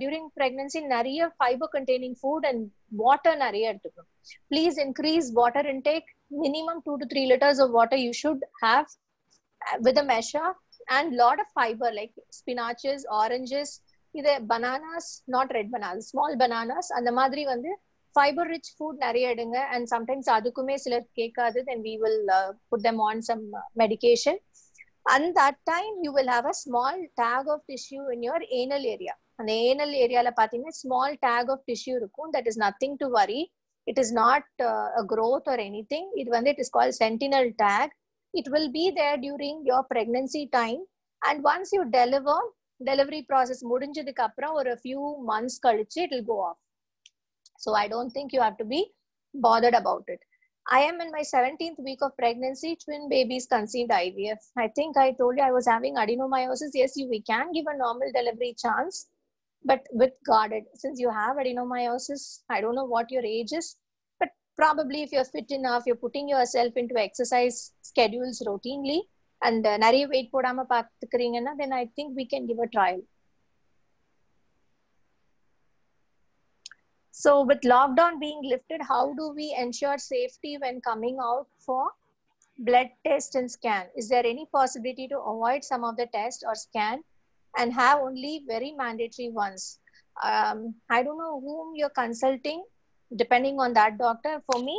during pregnancy நிறைய fiber containing food and water நிறைய எடுத்துக்கணும். Please increase water intake. Minimum 2 to 3 liters of water you should have with a measure, and lot of fiber like spinaches, oranges, இது bananas, not red bananas, small bananas. அந்த மாதிரி வந்து fiber rich food நிறைய எடுங்க. And sometimes அதுக்குமே சிலர் கேட்காது, then we will put them on some medication. And that time you will have a small tag of tissue in your anal area. And the anal area la pathina small tag of tissue irukum. That is nothing to worry. It is not a growth or anything. It is called sentinel tag. It will be there during your pregnancy time. And once you delivery process mudinjadukku appuram or a few months kalichu, it will go off. So I don't think you have to be bothered about it. I am in my 17th week of pregnancy, twin babies conceived IVF. I think I told you I was having adenomyosis. Yes, we can give a normal delivery chance, but with guarded. Since you have adenomyosis, I don't know what your age is, but probably if you're fit enough, you're putting yourself into exercise schedules routinely, and nariya weight podama paathukreenga, then I think we can give a trial. So with lockdown being lifted, how do we ensure safety when coming out for blood test and scan? Is there any possibility to avoid some of the test or scan and have only very mandatory ones? I don't know whom you're consulting, depending on that doctor. For me,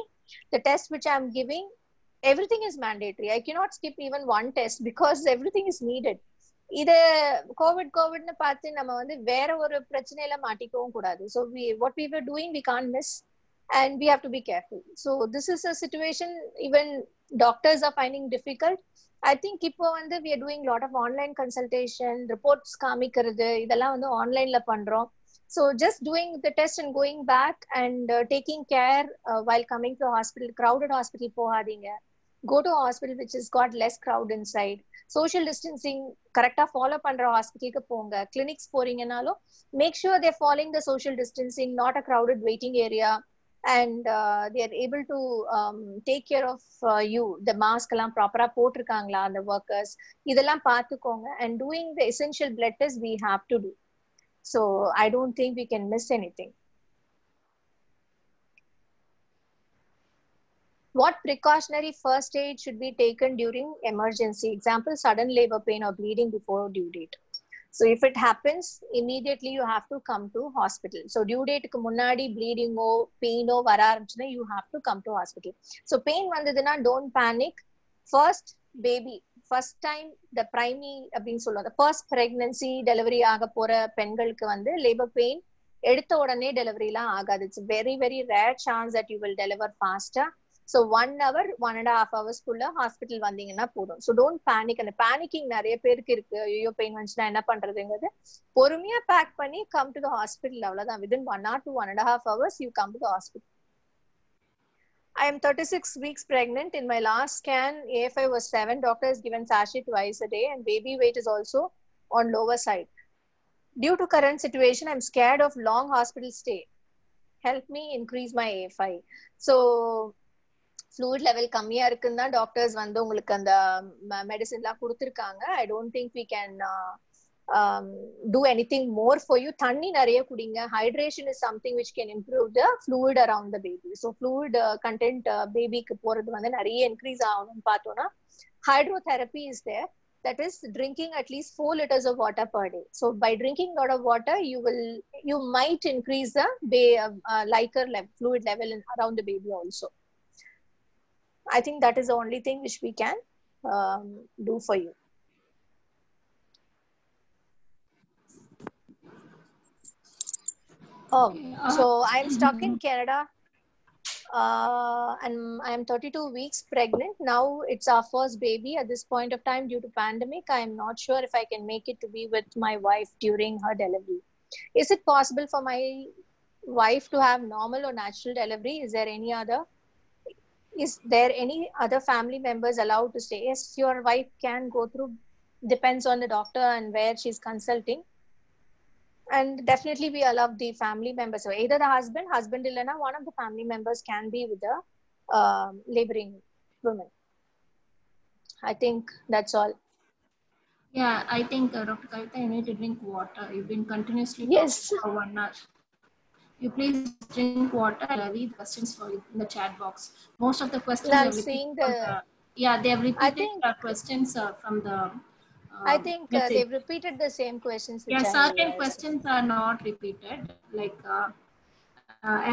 the test which I'm giving, everything is mandatory. I cannot skip even one test because everything is needed. இது கோவிட்னு பார்த்து நம்ம வந்து வேற ஒரு பிரச்சனையில மாட்டிக்கவும் கூடாது. So what we were doing, we can't miss, and we have to be careful. So this is a situation even doctors are finding difficult. I think இப்போ வந்து we are doing lot of online consultation, reports காமிக்கிறது இதெல்லாம் வந்து ஆன்லைன்ல பண்றோம். So just doing the test and going back and taking care while coming to hospital. Crowded hospital போகாதீங்க. Go to a hospital which has got less crowd inside. Social distancing correct follow பண்ற ஹாஸ்பிட்டலுக்கு போங்க. Clinics போறீங்கனாலும் make sure they're following the social distancing, not a crowded waiting area, and they are able to take care of you. The mask எல்லாம் ப்ராப்பரா போட்டிருக்காங்களா அந்த workers, இதெல்லாம் பார்த்துக்கோங்க. And doing the essential blood test we have to do. So I don't think we can miss anything. What precautionary first aid should be taken during emergency? Example, sudden labor pain or bleeding before due date. So if it happens, immediately you have to come to hospital. So due date ku munnadi bleeding o pain o vara aarambichuna, you have to come to hospital. So pain vandaduna, don't panic. First baby, first time the primary அப்படினு சொல்லுவோம், the first pregnancy delivery ஆக போற பெண்களுக்கு வந்து labor pain எடுத்த உடனே டெலிவரிலாம் ஆகாது. It's very very rare chance that you will deliver ஃபாஸ்டா. ஸோ 1 hour 1.5 hours ஹாஸ்பிட்டல் வந்தீங்கன்னா போதும். So don't panic. அந்த பேனிக்கிங் நிறைய பேருக்கு இருக்கு. ஐயோ பெயின் வந்துச்சுன்னா என்ன பண்றதுங்கிறது. பொறுமையா பேக் பண்ணி கம் டு த ஹாஸ்பிட்டல். அவ்வளவுதான். within 1 hour to 1.5 hours you come to the hospital. I am 36 weeks pregnant. In my last scan, AFI was 7. Doctor has given sachet twice a day, and baby weight is also on lower side. Due to current situation, I'm scared of long hospital stay. Help me increase my AFI. So fluid level கம்மியா இருக்குன்னா doctors வந்து உங்களுக்கு அந்த மெடிசின்லாம் கொடுத்துருக்காங்க. I don't think we can do anything more for you. தண்ணி நிறைய குடிங்க. Hydration is something which can improve the fluid around the baby. So fluid content babyக்கு போறது வந்து நிறைய increase ஆகணும்னு பார்த்தோம்னா hydrotherapy is there. That is drinking at least 4 liters of water per day. So by drinking a lot of water, you might increase the liquor level, fluid level around the baby also. I think that is the only thing which we can do for you. Oh, so I am stuck in Canada. And I am 32 weeks pregnant. Now it's our first baby. At this point of time, due to pandemic, I am not sure if I can make it to be with my wife during her delivery. Is it possible for my wife to have normal or natural delivery? Is there any other family members allowed to stay? Yes, your wife can go through. Depends on the doctor and where she's consulting. And definitely we allow the family members. So either the husband illana, one of the family members can be with the laboring woman. I think that's all. Yeah, I think Dr. Kavita, you need to drink water. You've been continuously Yes. talking for 1 hour. You please drink water. I'll read questions for you in the chat box. Most of the questions I'm seeing they have repeated questions from the I think they've repeated the same questions. Yeah, certain questions are not repeated. Like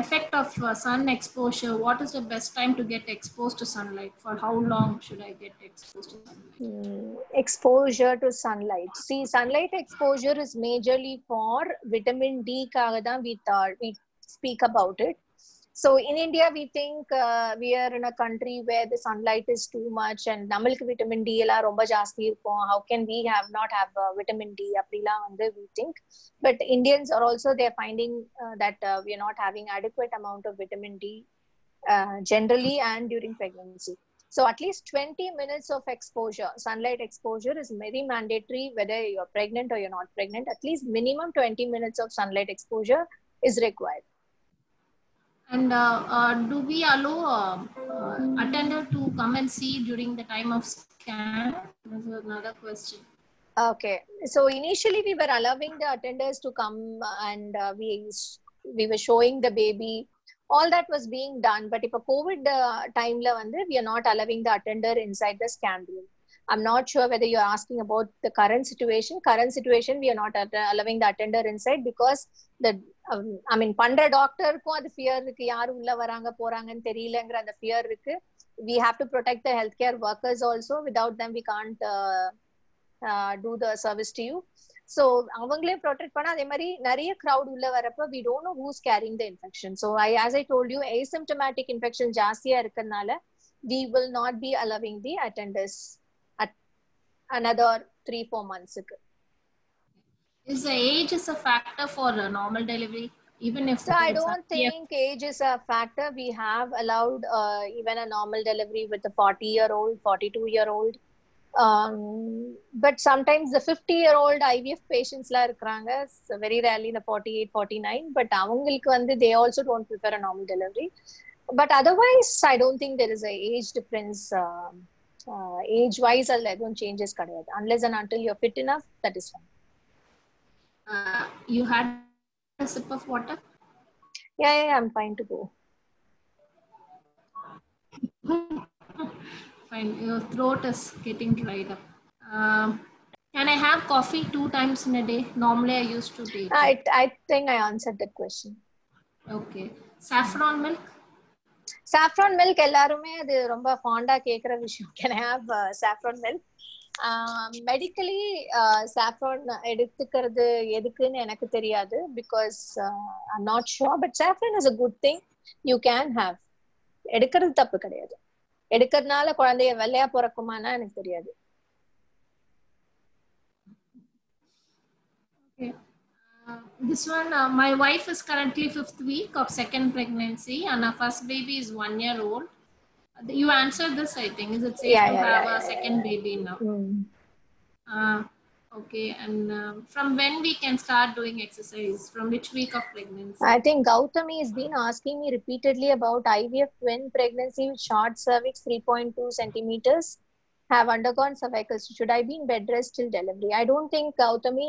effect of sun exposure. What is the best time to get exposed to sunlight? For how long should I get exposed to sunlight? Exposure to sunlight. See, sunlight exposure is majorly for vitamin D. We speak about it. So in India, we think we are in a country where the sunlight is too much and namalku vitamin D ella romba jaasti irukum. How can we not have vitamin D? Aprila vandu we think. But Indians are also, they're finding that we are not having adequate amount of vitamin D generally and during pregnancy. So at least 20 minutes of exposure, sunlight exposure is very mandatory whether you're pregnant or you're not pregnant. At least minimum 20 minutes of sunlight exposure is required. And do we allow attender to come and see during the time of scan? This is another question. Okay, so initially we were allowing the attenders to come and we were showing the baby. All that was being done, but if a COVID time la vandu, we are not allowing the attender inside the scan room. I'm not sure whether you're asking about the current situation. Current situation, we are not allowing the attender inside because the பண்ற டாக்டருக்கும் அது fear இருக்கு. யாரு உள்ள வராங்க போறாங்கன்னு தெரியலங்கிற அந்த fear இருக்கு. We have to protect the healthcare workers also. Without them, we can't do the service to you. So அவங்களே ப்ரொடெக்ட் பண்ண. அதே மாதிரி நிறைய crowd உள்ள வரப்ப we don't know who's carrying the infection. So as I told you, asymptomatic infection ஜாஸ்தியா இருக்கறனால we will not be allowing the attenders at another 3-4 months. Is the age is a factor for a normal delivery? Even if so I don't think age is a factor. We have allowed even a normal delivery with a 40-year-old, 42-year-old. But sometimes the 50-year-old IVF patients la irukkranga, so very rarely the 48, 49. But avangalukku vandu they also don't prefer a normal delivery. But otherwise, I don't think there is a age difference. Age-wise, I don't changes kadiyadu. Unless and until you're fit enough, that is fine. You had a sip of water? Yeah, I'm fine to go. Fine. Your throat is getting dried up. Can I have coffee 2 times in a day? Normally I used to take it. I think I answered that question. Okay. Saffron milk? Saffron milk எல்லாருமே அது ரொம்ப Fonda கேக்குற விஷயம். Can I have saffron milk? Medically saffron எடுத்துக்கிறது எதுக்குன்னு எனக்கு தெரியாது, because I'm not sure, but saffron is a good thing. You can have. எடுக்கிறது தப்பு கிடையாது. எடுக்கிறதுனால குழந்தைய வெள்ளையா பிறக்குமானா எனக்கு தெரியாது. Okay. This one, my wife is currently 5th week of second pregnancy and our first baby is 1 year old. You answered this, I think. Is it safe to have a second baby now? Okay. And from when we can start doing exercise? From which week of pregnancy? I think Gautami has been asking me repeatedly about IVF twin pregnancy with short cervix, 3.2 centimeters. Have undergone cervical. Should I be in bed rest till delivery? I don't think, Gautami.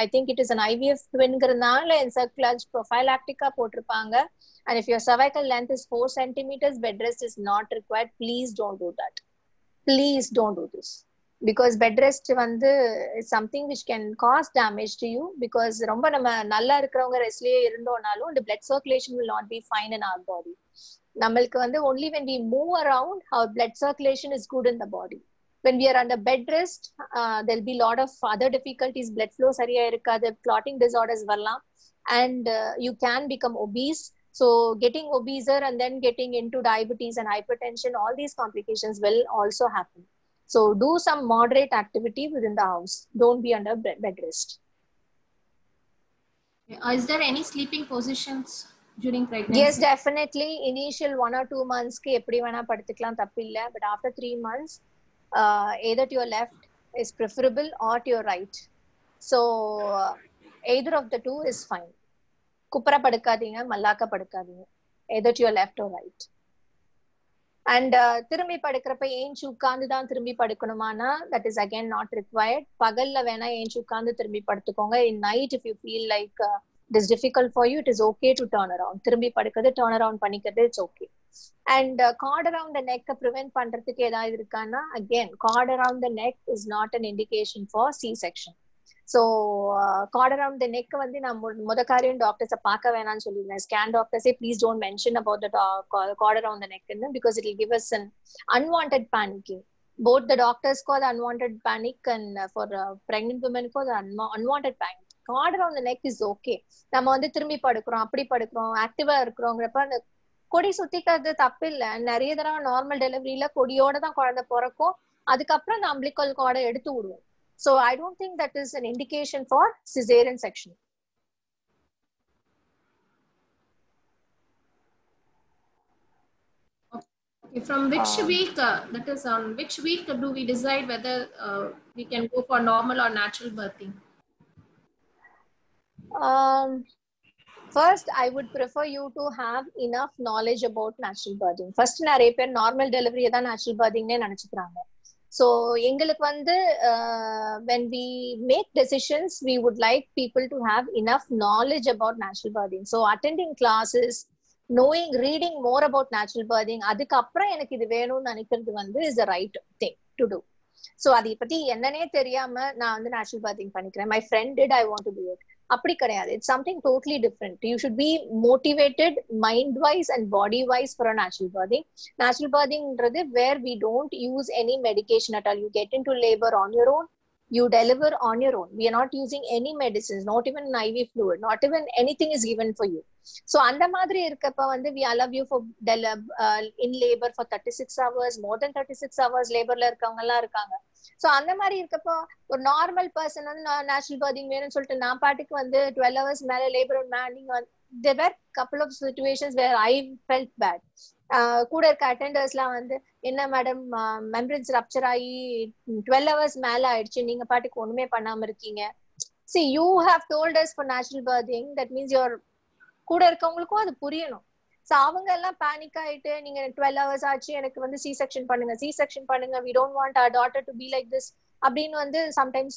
I think it is an IVF twin granala and circulage prophylactica potrupanga. And if your cervical length is 4 centimeters, bed rest is not required. Please don't do that. Please don't do this. Because bed rest is something which can cause damage to you, because ரொம்ப நம்ம நல்லா இருக்கிறவங்க ரெஸ்ட்லயே இருந்தோம்னாலும் the blood circulation will not be fine in our body. நம்மளுக்கு only when we move around our blood circulation is good in the body. When we are under bed rest, there'll be a lot of other difficulties. Blood flow சரியா இருக்காது, clotting disorders வரலாம், and you can become obese. So getting obeser and then getting into diabetes and hypertension, all these complications will also happen. So do some moderate activity within the house. Don't be under bed rest. Is there any sleeping positions during pregnancy? Yes, definitely. Initial 1 or 2 months ke eppadi vena paduthukalam thappilla, but after 3 months, either to your left is preferable or to your right. So either of the two is fine. Kupra padukadinga, mallaka padukadinga. Either to your left or right. And திரும்பி படுக்கிறப்ப ஏஞ்சி உட்கார்ந்து தான் திரும்பி படுக்கணுமானா, that is again not required. பகல்ல வேணா ஏஞ்சி உட்கார்ந்து திரும்பி படுத்துக்கோங்க. In night, if you feel like it is difficult for you, it is okay to turn around. திரும்பி படுக்கிறது, turn around பண்ணிக்கிறது, it's okay. And cord around the neck prevent பண்றதுக்கு ஏதாவது இருக்கானா, again cord around the neck is not an indication for C-section. So cord around the neck நான் முத காரியம் டாக்டர்ஸை பார்க்க வேணாம்னு சொல்லியிருந்தேன். ஸ்கேன் டாக்டர்ஸே please don't mention about the cord around the neck, because it will give us an unwanted panicking. Both the doctors call the unwanted panic, and for pregnant women call the unwanted panic. Cord around the neck is okay. நம்ம திரும்பி படுக்கிறோம், அப்படி படுக்கிறோம், ஆக்டிவா இருக்கிறோங்கிறப்ப அந்த கொடி சுத்திக்கிறது தப்பு இல்லை. நிறைய தடவை normal டெலிவரியில கொடியோட தான் குழந்தை பிறக்கும், அதுக்கப்புறம் அந்த அம்பிளிக்கல் கார்டை எடுத்து விடுவோம். So I don't think that is an indication for cesarean section. Okay, from which week, that is on which week do we decide whether we can go for normal or natural birthing? First, I would prefer you to have enough knowledge about natural birthing. First, நிறைய பேர் normal டெலிவரியை தான் natural birthing-நே நினைச்சுக்கிறாங்க. So எங்களுக்கு when we make decisions, we would like people to have enough knowledge about natural birthing. So attending classes, knowing, reading more about natural birthing, அதுக்கப்புறம் எனக்கு இது வேணும்னு நினைக்கிறது is the right thing to do. So அதை பத்தி என்னன்னே தெரியாம நான் natural birthing பண்ணிக்கிறேன், my friend did, I want to do it, அப்படி கிடையாது. It's something totally different. You should be motivated mind wise and body wise for a natural birthing. Natural birthing where we don't use any medication at all. You get into labor on your own, you deliver on your own. We are not using any medicines, not even an IV fluid, not even anything is given for you. So அந்த மாதிரி இருக்கப்ப we allow you for in labor for 36 hours, more than 36 hours laborல இருக்கவங்க எல்லாம் இருக்காங்க. So அந்த மாதிரி இருக்கப்போ ஒரு நார்மல் பர்சன் நேச்சுரல் பர்த்திங் வேணும்னு சொல்லிட்டு நான் பாட்டுக்கு 12 hours மேல labour Manning, there were couple of situations where I felt bad. கூட இருக்க அட்டெண்டர்ஸ்லாம் என்ன மேடம் மெம்பரன்ஸ் ரப்சர் ஆகி 12 hours மேல ஆயிடுச்சு, நீங்க பாட்டுக்கு ஒண்ணுமே பண்ணாம இருக்கீங்க. See, you have told us for natural birthing, that means your கூட இருக்கவங்களுக்கும் அது புரியணும். So அவங்க எல்லாம் பேனிக் ஆயிட்டு நீங்க 12 hours ஆச்சு, எனக்கு சி செக்ஷன் பண்ணுங்க, we don't want our daughter to be like this அப்படின்னு sometimes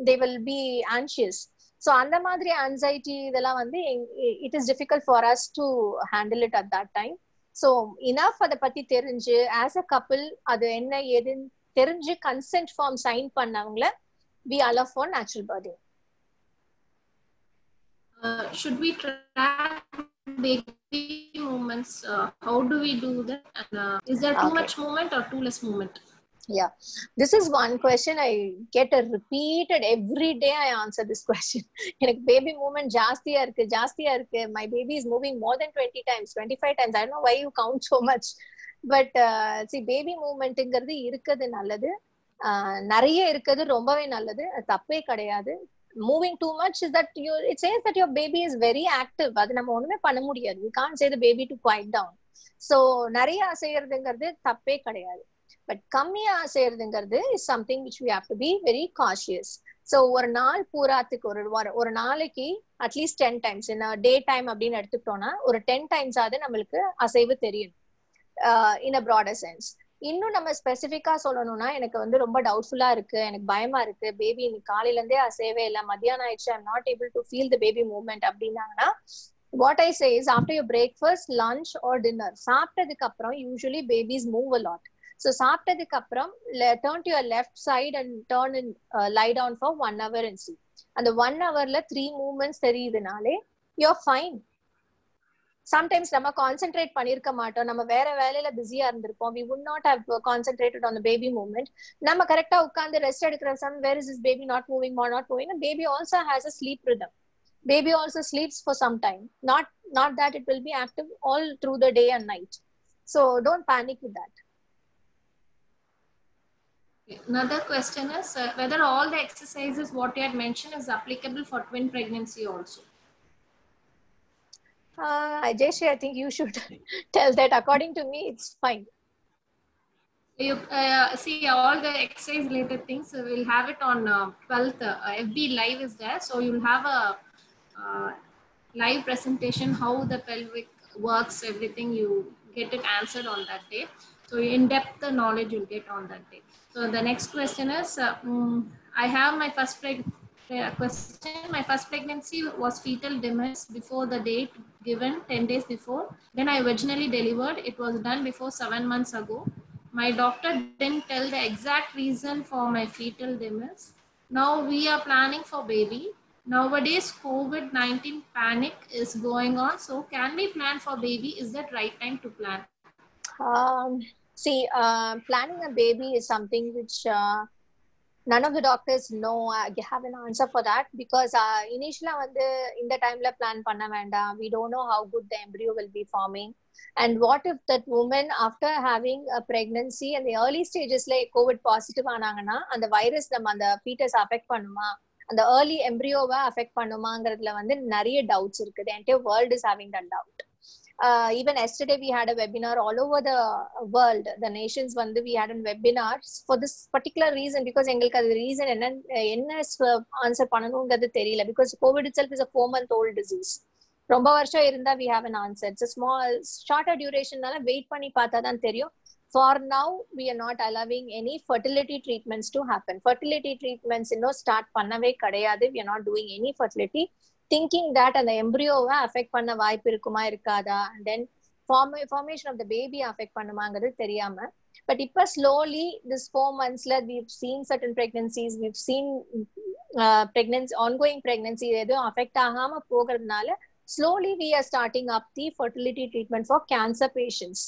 they will be anxious. So அந்த மாதிரி anxiety இதெல்லாம் it is difficult for us to handle it at that time. So enough அதை பத்தி தெரிஞ்சு as a couple அது என்ன ஏதுன்னு தெரிஞ்சு consent form sign பண்ணவங்கள we allow for natural birthing. Should we track baby movements? How do we do that? And is there too much movement or too less movement? Yeah, this is one question I get repeated every day. I answer this question. Baby movement jastiya irukku. My baby is moving more than 20 times, 25 times. I don't know why you count so much. But see, baby movement இங்கிறது இருக்குது நல்லது, நிறைய இருக்குது ரொம்பவே நல்லது, தப்பே கிடையாது. Moving too much is that it says that your baby is very active. அது நம்ம ஒண்ணுமே பண்ண முடியாது. We can't say the baby to quiet down. So நிறைய செய்யறதுங்கிறது தப்பே கிடையாது. பட் கம்மியா செய்யறதுங்கிறது is something which we have to be very cautious. So ஒரு நாள் பூராத்துக்கு ஒரு நாளைக்கு at least 10 times in a day time அப்படின்னு எடுத்துக்கிட்டோம்னா ஒரு 10 times ஆகுது நம்மளுக்கு அசைவு தெரியும் in a broader sense. இன்னும் நம்ம ஸ்பெசிஃபிக்கா சொல்லணும்னா எனக்கு ரொம்ப டவுட்ஃபுல்லா இருக்கு, எனக்கு பயமா இருக்கு, பேபி இன்னைக்கு காலையில இருந்தே அசைவே இல்லை, மத்தியானம் ஆயிடுச்சு, I am not able to feel the baby movement அப்படின்னாங்கன்னா what I say is after your breakfast, lunch or dinner, சாப்பிட்டதுக்கு அப்புறம் usually babies move a lot. So சாப்பிட்டதுக்கு அப்புறம் turn to your left side and turn and lie down for 1 hour and see. அந்த 1 hourல 3 movements தெரியுதுனாலே you're fine. Sometimes நம்ம concentrate பண்ணிருக்க மாட்டோம், நம்ம வேற வேலையில பிஸியா இருந்திருப்போம், we would not have concentrated on the baby movement. நம்ம கரெக்டா உட்கார்ந்து ரெஸ்ட் எடுக்கிற where is this baby not moving or not moving? And baby also has a sleep rhythm. Baby also sleeps for some time, not that it will be active all through the day and night. So don't panic with that. Another question is whether all the exercises what you had mentioned is applicable for twin pregnancy also. Jayashree, I think you should tell that. According to me, it's fine. You see all the exercise related things. We'll have it on 12th. FB live is there, so you'll have a live presentation how the pelvic works, everything. You get it answered on that day. So in depth the knowledge you'll get on that day. So the next question is, I have my first question. My first pregnancy was fetal demise before the date given 10 days before. Then I vaginally delivered. It was done before 7 months ago. My doctor didn't tell the exact reason for my fetal demise. Now we are planning for baby. Nowadays COVID-19 panic is going on. So can we plan for baby? Is that right time to plan? See, planning a baby is something which none of the doctors know. Have an answer for that because initially in the time la plan panna venda, we don't know how good the embryo will be forming, and what if that woman after having a pregnancy and the early stages like COVID positive ஆனாங்கன்னா அந்த virus நம்ம அந்த fetus affect பண்ணுமா, அந்த early embryo-வை affect பண்ணுமாங்கிறதுல நிறைய doubts இருக்கு. The entire world is having that doubt. Even yesterday we had a webinar all over the world, the nations we had a webinar for this particular reason because எங்களுக்கு அது reason என்ன answer பண்ணனும்ங்கிறது தெரியல because COVID itself is a 4-month-old disease. ரொம்ப வருஷம் இருந்தா we have an answer. It's a small shorter duration-னால wait பண்ணி பார்த்தா தான் தெரியும். For now we are not allowing any fertility treatments to happen. Fertility treatments start பண்ணவே கிடையாது. We are not doing any fertility, thinking that அந்த எம்ப்ரியோவை affect பண்ண வாய்ப்பு இருக்குமா இருக்காதா, and then formation of the baby affect பண்ணுமாங்கிறது தெரியாம. But இப்ப slowly this 4 monthsல we've seen certain pregnancies, we've seen pregnancy, ongoing pregnancy எதுவும் அஃபெக்ட் ஆகாம போகிறதுனால slowly we are starting up the fertility treatment for cancer patients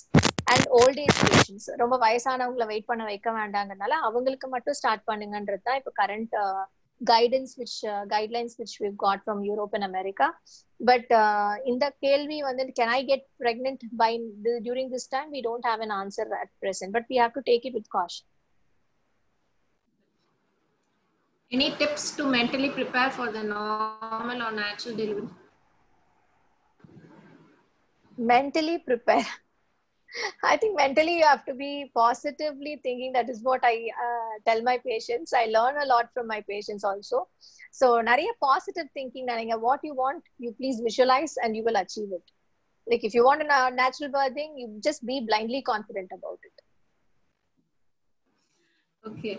and old age patients. ரொம்ப வயசானவங்களை wait பண்ண வைக்க வேண்டாங்கிறதுனால அவங்களுக்கு மட்டும் ஸ்டார்ட் பண்ணுங்கன்றது தான் இப்போ current guidelines which we've got from Europe and America. But in the kelvi can I get pregnant during this time, we don't have an answer at present, but we have to take it with caution. Any tips to mentally prepare for the normal or natural delivery? Mentally prepare. I think mentally you have to be positively thinking. That is what I tell my patients. I learn a lot from my patients also. So nariya positive thinking, what you want, you please visualize and you will achieve it. Like if you want a natural birthing, you just be blindly confident about it. Okay.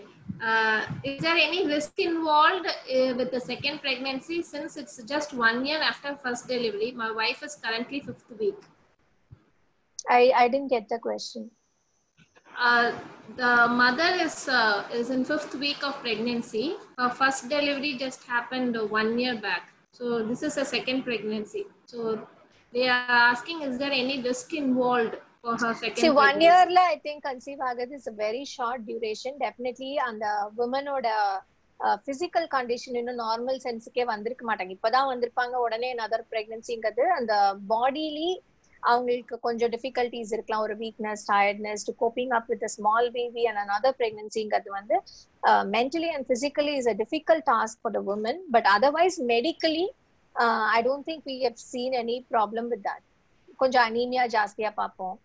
Is there any risk involved with the second pregnancy since it's just 1 year after first delivery? My wife is currently 5th week. I didn't get the question. Uh, the mother is in 5th week of pregnancy. Her first delivery just happened 1 year back. So this is a second pregnancy. So they are asking, is there any risk involved for her See, second 1 year, pregnancy? I think conceive agadhu is a very short duration. Definitely, and the woman would physical condition in a normal sense ke vandirukka maatanga. இப்பதான் வந்திருப்பாங்க உடனே another pregnancyங்கிறது அந்த bodily அவங்களுக்கு கொஞ்சம் difficulties இருக்கலாம், ஒரு weakness, tiredness to coping up with a small baby and another pregnancyங்கிறது வந்து mentally and physically is a difficult task for the woman, but otherwise medically I don't think we have seen any problem with that. கொஞ்சம் anemia ஜாஸ்தியா பார்ப்போம்,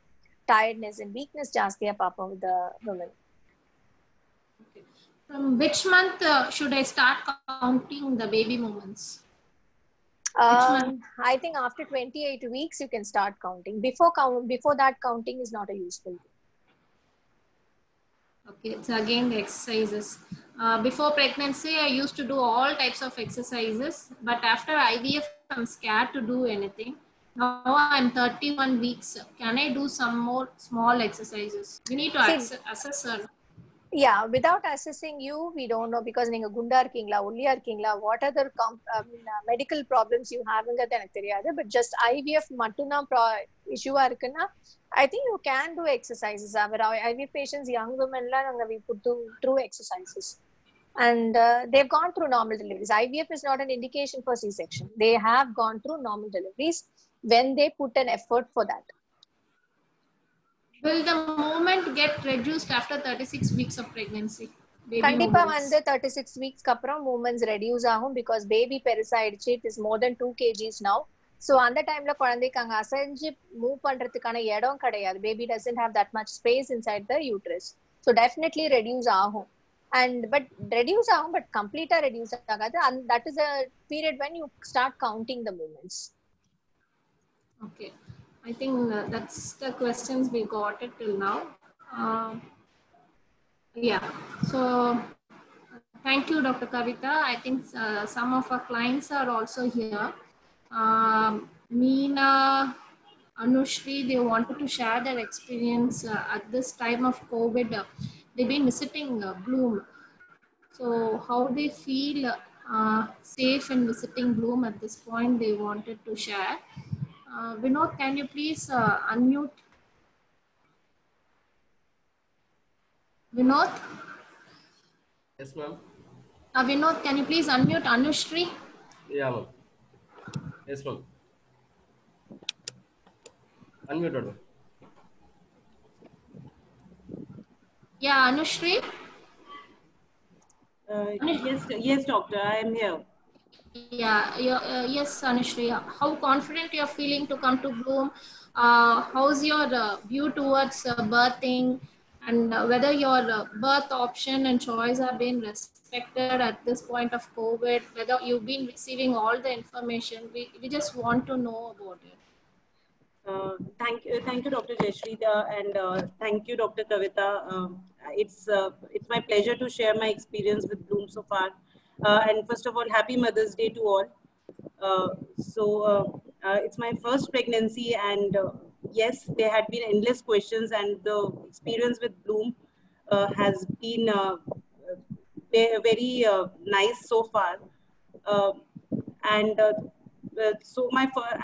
tiredness and weakness ஜாஸ்தியா பார்ப்போம் with the women. Okay. From which month should I start counting the baby moments? I think after 28 weeks you can start counting. Before that, counting is not a useful thing. Okay, it's again the exercises. Before pregnancy, I used to do all types of exercises, but after IVF, I'm scared to do anything. Now I'm 31 weeks. Can I do some more small exercises? We need to assess her. Yeah, without assessing you, we don't know because நீங்க குண்டா இருக்கீங்களா, ஒல்லியா இருக்கீங்களா, what other medical problems you havingறது எனக்கு தெரியாது. But just IVF மட்டும்தான் இஷ்யூவா இருக்குன்னா I think you can do exercises. Our IVF patients, young women we put through exercises and they've gone through normal deliveries. IVF is not an indication for C-section. They have gone through normal deliveries when they put an effort for that. Will the movement get reduced after 36 weeks of pregnancy? கண்டிப்பா வந்து 36 weeks அப்புறம் movements reduce ஆகும் because baby பெருசாயிடுச்சு, it is more than 2 kgs now. So அந்த டைம்ல குழந்தைக்கு அங்க அசைஞ்சு move பண்றதுக்கான இடம் கிடையாது. Baby doesn't have that much space inside the uterus. So definitely reduce ஆகும். But reduce ஆகும், but complete reduce ஆகாது. And that is a period when you start counting the movements. Okay. I think that's the questions we got it till now. Yeah. So thank you, Dr. Kavita. I think some of our clients are also here. Meena, Anushri, they wanted to share their experience at this time of COVID. They've been visiting Bloom. So how they feel safe in visiting Bloom at this point, they wanted to share. Vinod, can you please unmute? Vinod? Yes, ma'am. Vinod, can you please unmute Anushri? Yeah, ma'am. Yes, ma'am. Unmuted, ma'am. Yeah, Anushri? Yes, doctor, I am here. Yeah, yes, Anushri. How confident you are feeling to come to Bloom? How's your view towards birthing, and whether your birth option and choice have been respected at this point of COVID? Whether you've been receiving all the information? We just want to know about it. Thank you, Dr. Jayashree, and thank you, Dr. Kavita. It's my pleasure to share my experience with Bloom so far. And first of all, happy Mother's Day to all. It's my first pregnancy, and yes, there had been endless questions, and the experience with Bloom has been very nice so far. So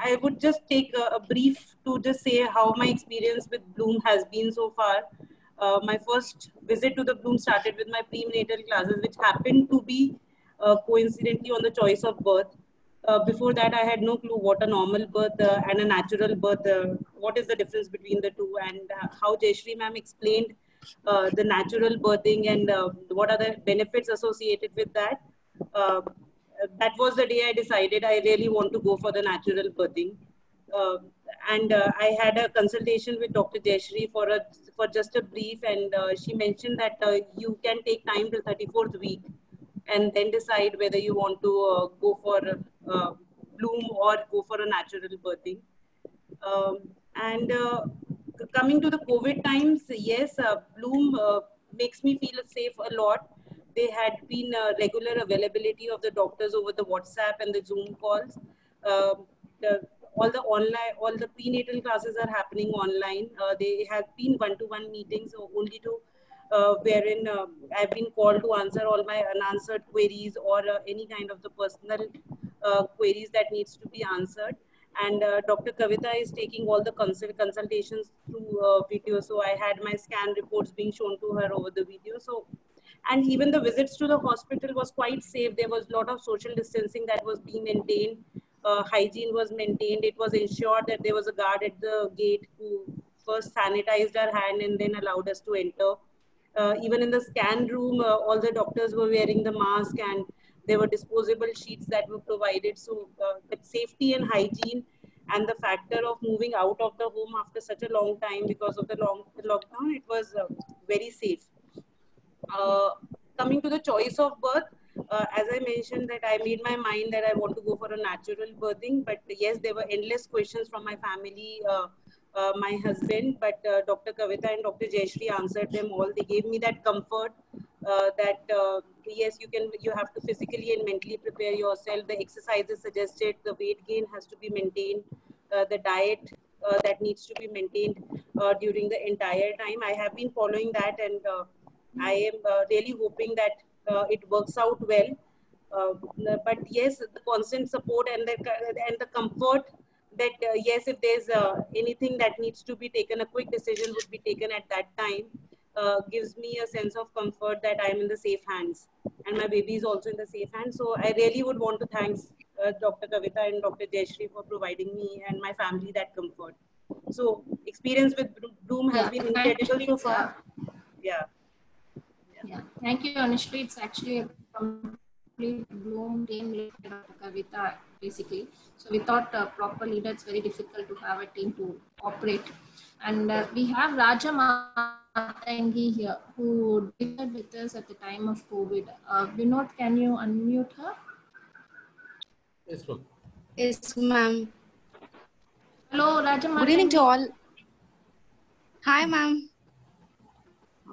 I would just take a brief to just say how my experience with Bloom has been so far. My first visit to the Bloom started with my prenatal classes, which happened to be coincidentally on the choice of birth. Before that, I had no clue what a normal birth and a natural birth, what is the difference between the two, and how Jayashree ma'am explained the natural birthing and what are the benefits associated with that. That was the day I decided I really want to go for the natural birthing. I had a consultation with Dr. Jayashree for just a brief, and she mentioned that you can take time till 34th week and then decide whether you want to go for Bloom or go for a natural birthing. Coming to the COVID times, yes, Bloom makes me feel safe a lot. There had been regular availability of the doctors over the WhatsApp and the Zoom calls. all the prenatal classes are happening online. They have been one-to-one meetings only to wherein I've been called to answer all my unanswered queries or any kind of the personal queries that needs to be answered. And Dr. Kavita is taking all the consultations through video. So I had my scan reports being shown to her over the video. So, and even the visits to the hospital was quite safe. There was a lot of social distancing that was being maintained. Hygiene was maintained. It was ensured that there was a guard at the gate who first sanitized our hand and then allowed us to enter. Even in the scan room, all the doctors were wearing the mask and there were disposable sheets that were provided. So the safety and hygiene and the factor of moving out of the home after such a long time because of the lockdown, it was very safe. Coming to the choice of birth, as I mentioned that I made my mind that I want to go for a natural birthing, but yes, there were endless questions from my family, my husband, but Dr. Kavita and Dr. Jayashree answered them all. They gave me that comfort that yes, you have to physically and mentally prepare yourself. The exercises suggested, the weight gain has to be maintained, the diet that needs to be maintained during the entire time. I have been following that, and I am really hoping that it works out well. But yes, the constant support and the comfort that yes, if there's anything that needs to be taken, a quick decision would be taken at that time, gives me a sense of comfort that I'm in the safe hands and my baby is also in the safe hands. So I really would want to thank Dr. Kavita and Dr. Jayashree for providing me and my family that comfort. So experience with Bloom has been incredible so far. Yeah. Thank you, Anushree. It's actually a complete Bloom team led by Dr. Kavita, basically. So without a proper leader, it's very difficult to have a team to operate. And we have Raja Matangi here, who did with us at the time of COVID. Vinod, can you unmute her? Yes, ma'am. Yes, ma'am. Hello, Raja Matangi. Good evening to all. Hi, ma'am.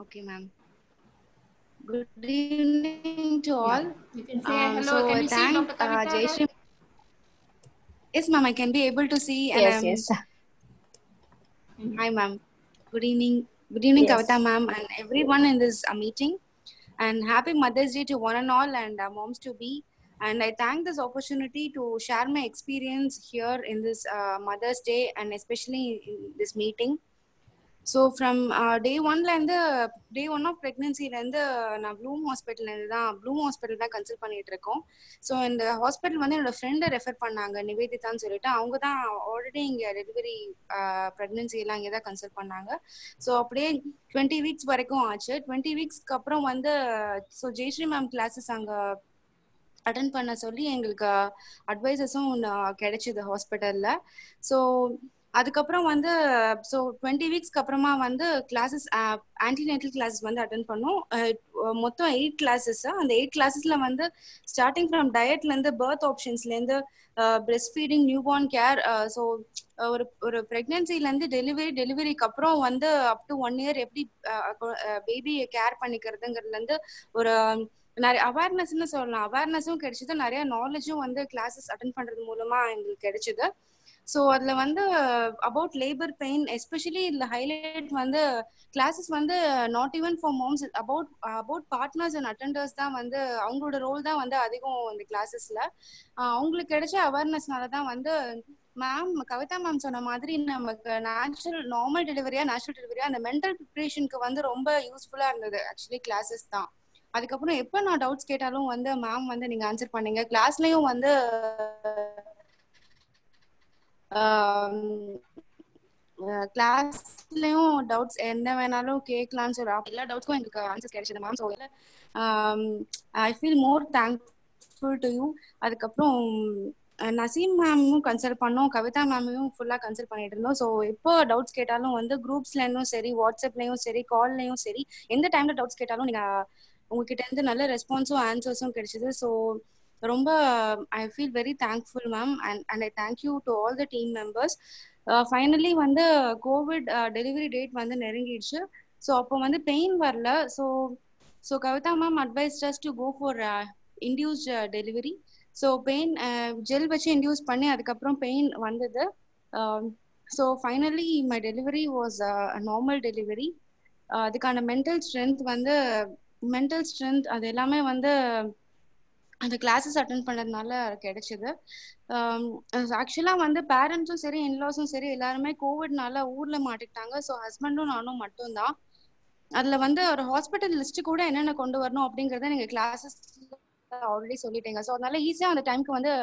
Okay, ma'am. Good evening to all. You can say hello. Can you see Dr. Kavita? Jayashree. Yes, ma'am. I can be able to see. Yes, and yes. Hi, ma'am. Good evening. Good evening, Yes. Kavita, ma'am, and everyone in this meeting. And happy Mother's Day to one and all, and moms to be. And I thank this opportunity to share my experience here in this Mother's Day, and especially in this meeting. So from day one of pregnancy நான் Bloom hospital தான் consult பண்ணிட்டு இருக்கோம். So இந்த hospital வந்து என்னோட ஃப்ரெண்டை refer பண்ணாங்க, நிவேதிதான்னு சொல்லிட்டு. அவங்க தான் ஆல்ரெடி இங்கே டெலிவரி ப்ரெக்னன்சி எல்லாம் இங்கே தான் கன்சல்ட் பண்ணாங்க. ஸோ அப்படியே 20 வீக்ஸ் வரைக்கும் ஆச்சு. 20 வீக்ஸ்க்கு அப்புறம் வந்து ஸோ ஜெயஸ்ரீ மேம் கிளாஸஸ் அங்கே அட்டன் பண்ண சொல்லி எங்களுக்கு அட்வைசஸும் கிடைச்சிது ஹாஸ்பிட்டலில். ஸோ அதுக்கப்புறம் வந்து ஸோ 20 வீக்ஸ்க்கு அப்புறமா வந்து கிளாஸஸ் ஆன்டிநேட்டல் கிளாஸஸ் வந்து அட்டன் பண்ணோம். மொத்தம் 8 கிளாஸஸ். அந்த 8 கிளாஸஸ்ல வந்து ஸ்டார்டிங் ஃப்ரம் டயட்லேருந்து பர்த் ஆப்ஷன்ஸ்லேருந்து breast feeding, newborn care, so ஒரு ப்ரெக்னன்சிலேருந்து டெலிவரிக்கு அப்புறம் வந்து அப் டு 1 இயர் எப்படி பேபியை கேர் பண்ணிக்கிறதுங்கிறதுலேருந்து ஒரு நிறைய அவேர்னஸ்ன்னு சொல்லலாம். அவேர்னஸும் கிடைச்சிது, நிறைய நாலேஜும் வந்து கிளாஸஸ் அட்டன் பண்ணுறது மூலமா எங்களுக்கு கிடைச்சிது. ஸோ அதில் வந்து அபவுட் லேபர் பெயின் எஸ்பெஷலி இதில் ஹைலைட் வந்து கிளாஸஸ் வந்து not even for moms, about partners and attenders தான் வந்து அவங்களோட ரோல் தான் வந்து அதிகம் இந்த கிளாஸஸில். அவங்களுக்கு கிடைச்ச அவேர்னஸ்னால தான் வந்து மேம் கவிதா மேம் சொன்ன மாதிரி நமக்கு நார்மல் டெலிவரியா அந்த மென்டல் ப்ரிப்ரேஷனுக்கு வந்து ரொம்ப யூஸ்ஃபுல்லாக இருந்தது ஆக்சுவலி கிளாஸஸ் தான். அதுக்கப்புறம் எப்போ நான் டவுட்ஸ் கேட்டாலும் வந்து மேம் வந்து நீங்கள் ஆன்சர் பண்ணீங்க. கிளாஸ்லேயும் வந்து கிளாஸ்லயும் டவுட்ஸ் என்ன வேணாலும் கேட்கலான்னு சொல்ல எல்லா டவுட்ஸ்க்கும் எங்களுக்கு ஆன்சர்ஸ் கிடைச்சது ma'am. So I feel more thankful to you. அதுக்கப்புறம் நசீம் மேமும் கன்சல்ட் பண்ணோம், கவிதா மேமையும் ஃபுல்லாக கன்சல்ட் பண்ணிட்டு இருந்தோம். ஸோ எப்போ டவுட்ஸ் கேட்டாலும் வந்து குரூப்ஸ்லேயும் சரி, வாட்ஸ்அப்லேயும் சரி, கால்லையும் சரி, எந்த டைமில் டவுட்ஸ் கேட்டாலும் நீங்கள் உங்ககிட்ட இருந்து நல்ல ரெஸ்பான்ஸும் ஆன்சர்ஸும் கிடைச்சிது. ஸோ ரொம்ப I feel very thankful ma'am, and I thank you to all the team members. Finally வந்து கோவிட் டெலிவரி டேட் வந்து நெருங்கிடுச்சு. ஸோ அப்போ வந்து பெயின் வரல. So Kavitha ma'am advised us to go for induced delivery. So pain gel வச்சு induce பண்ணி அதுக்கப்புறம் pain வந்தது. So finally my delivery was normal delivery. அதுக்கான மென்டல் ஸ்ட்ரென்த் அது எல்லாமே வந்து அந்த கிளாஸஸ் அட்டென்ட் பண்ணதுனால கிடைச்சது. ஆக்சுவலாக வந்து பேரண்ட்ஸும் சரி இன்லாஸும் சரி எல்லாருமே கோவிட்னால ஊரில் மாட்டிக்கிட்டாங்க. ஸோ ஹஸ்பண்டும் நானும் மட்டும்தான். அதில் வந்து ஒரு ஹாஸ்பிட்டல் லிஸ்ட்டு கூட என்னென்ன கொண்டு வரணும் அப்படிங்கிறத நீங்கள் கிளாஸஸ் ஆல்ரெடி சொல்லிட்டீங்க. ஸோ அதனால ஈஸியாக அந்த டைமுக்கு வந்து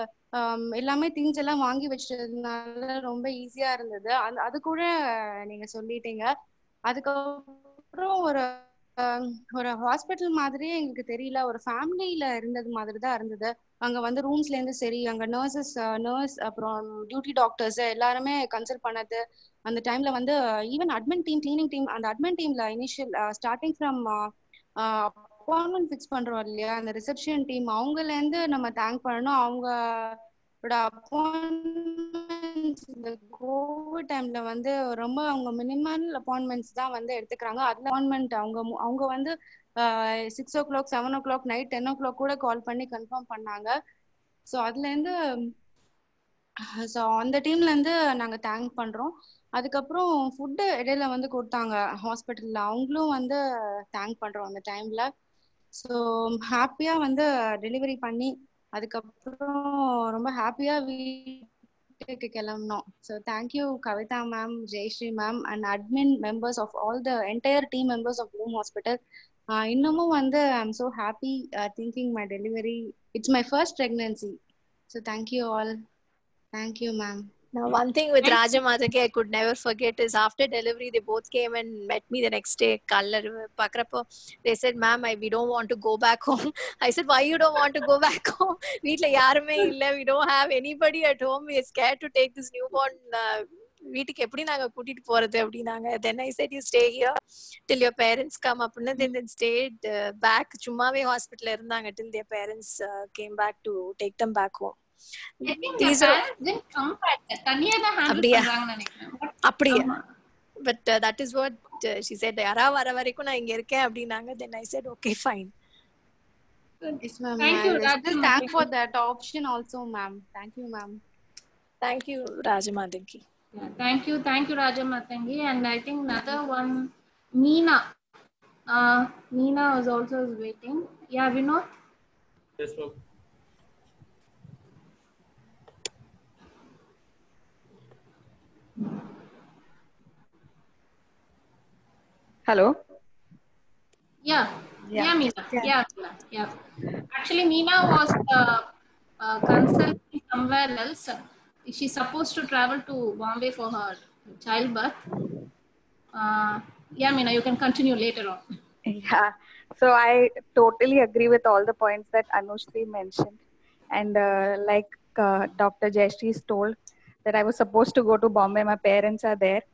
எல்லாமே திங்ஸ் எல்லாம் வாங்கி வச்சதுனால ரொம்ப ஈஸியாக இருந்தது. அது கூட நீங்கள் சொல்லிட்டீங்க. அதுக்கப்புறம் ஒரு ஹாஸ்பிட்டல் மாதிரியே எங்களுக்கு தெரியல, ஒரு ஃபேமிலியில இருந்தது மாதிரி தான் இருந்தது. அங்க வந்து ரூம்ஸ்ல இருந்து சரி, அங்க நர்ஸ் அப்புறம் டியூட்டி டாக்டர்ஸ் எல்லாருமே கன்சல்ட் பண்ணது. அந்த டைம்ல வந்து even admin team, cleaning team, அந்த அட்மின் டீம்ல initial starting from appointment fix பண்றோம் இல்லையா, அந்த ரிசப்ஷன் டீம் அவங்கல இருந்து நம்ம தேங்க் பண்ணணும். அவங்களோட அப்பாயின்மெண்ட்ஸ் இந்த கோவிட் டைம்ல வந்து ரொம்ப அவங்க மினிமல் அப்பாயின்மெண்ட்ஸ் தான் வந்து எடுத்துக்கிறாங்க. அதுல அப்பாயின்மெண்ட் அவங்க வந்து 6 o'clock 7 o'clock நைட் 10 o'clock கூட கால் பண்ணி கன்ஃபார்ம் பண்ணாங்க. ஸோ அதுலேருந்து அந்த டீம்ல இருந்து நாங்க தேங்க் பண்றோம். அதுக்கப்புறம் ஃபுட்டு இடையில வந்து கொடுத்தாங்க ஹாஸ்பிட்டல்ல, அவங்களும் வந்து தேங்க் பண்றோம் அந்த டைம்ல. ஸோ ஹாப்பியா வந்து டெலிவரி பண்ணி அதுக்கப்புறம் ரொம்ப ஹாப்பியா வீட்டுக்கு கிளம்பணும். So thank you Kavitha ma'am, Jayashree ma'am and admin members of all the entire team members of Bloom hospital. இன்னமும் வந்து I am so happy thinking my delivery. It's my first pregnancy. So thank you all. Thank you ma'am. Now, one thing with Raja Madaki I could never forget is after delivery, they both came and met me the next day. They said, "Ma'am, we don't want to go back home." I said, "Why you don't want to go back home? We don't have anybody at home. We are scared to take this newborn. வீட்டுக்கு எப்படி நாங்க கூட்டிட்டு போறது அப்படின்னாங்க. Then I said, "You stay here till your parents come up." And then stayed back. சும்மாவே ஹாஸ்பிட்டல்ல இருந்தாங்க till their parents came back to take them back home. But that is what she said. யாரா வர வரைக்கும் நான் இங்க இருக்கேன் அப்படினாங்க. Then I said okay fine. Yes ma'am. Thank you. Thank for that option also ma'am. Thank you ma'am. Thank you Rajamadangi. Yeah, thank you Rajamadangi. And I think another one, Meena. Meena was also waiting. Yeah, Vinod. Yes ma'am. Hello. Yeah, Meena. Yeah. Actually, Meena was consulting somewhere else. She's supposed to travel to Bombay for her childbirth. Yeah, Meena, you can continue later on. Yeah. So I totally agree with all the points that Anushri mentioned. And like Dr. Jayashree told that I was supposed to go to Bombay. My parents are there.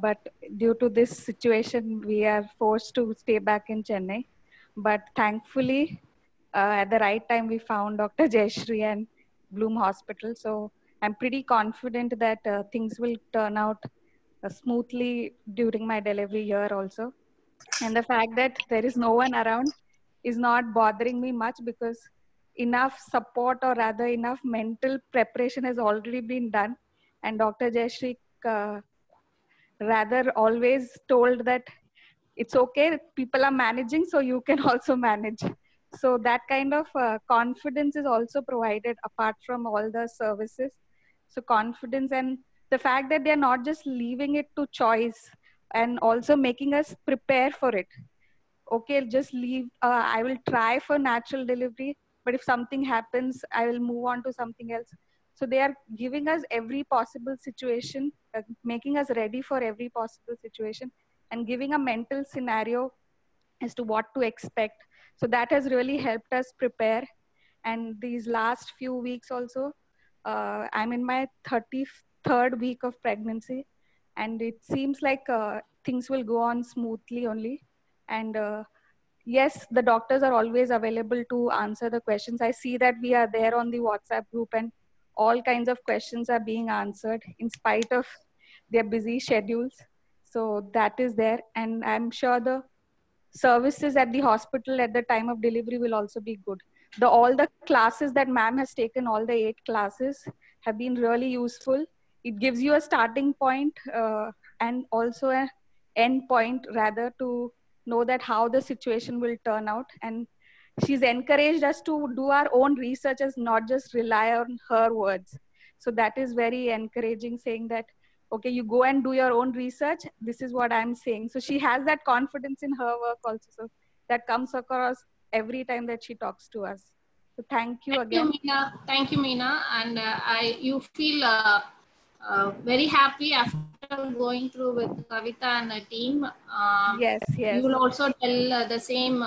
But due to this situation, we are forced to stay back in Chennai. But thankfully, at the right time, we found Dr. Jayashree and Bloom Hospital. So I'm pretty confident that things will turn out smoothly during my delivery year also. And the fact that there is no one around is not bothering me much, because enough support, or rather enough mental preparation, has already been done. And Dr. Jayashree rather always told that it's okay, people are managing, so you can also manage. So that kind of confidence is also provided apart from all the services. So confidence, and the fact that they're not just leaving it to choice and also making us prepare for it. Okay, just leave, I will try for natural delivery, but if something happens, I will move on to something else. So they are giving us every possible situation, making us ready for every possible situation, and giving a mental scenario as to what to expect. So that has really helped us prepare. And these last few weeks also, I'm in my 33rd week of pregnancy, and it seems like things will go on smoothly only. And yes, the doctors are always available to answer the questions. I see that we are there on the WhatsApp group, and all kinds of questions are being answered in spite of their busy schedules. So that is there. And I'm sure the services at the hospital at the time of delivery will also be good. all the classes that ma'am has taken, all the 8 classes have been really useful. It gives you a starting point and also an end point rather to know that how the situation will turn out. And she's encouraged us to do our own researches, not just rely on her words. So that is very encouraging, saying that, okay, you go and do your own research. This is what I'm saying. So she has that confidence in her work also. So that comes across every time that she talks to us. So thank you again. Thank you, Meena. And you feel very happy after going through with Kavita and the team. Yes. You will also tell the same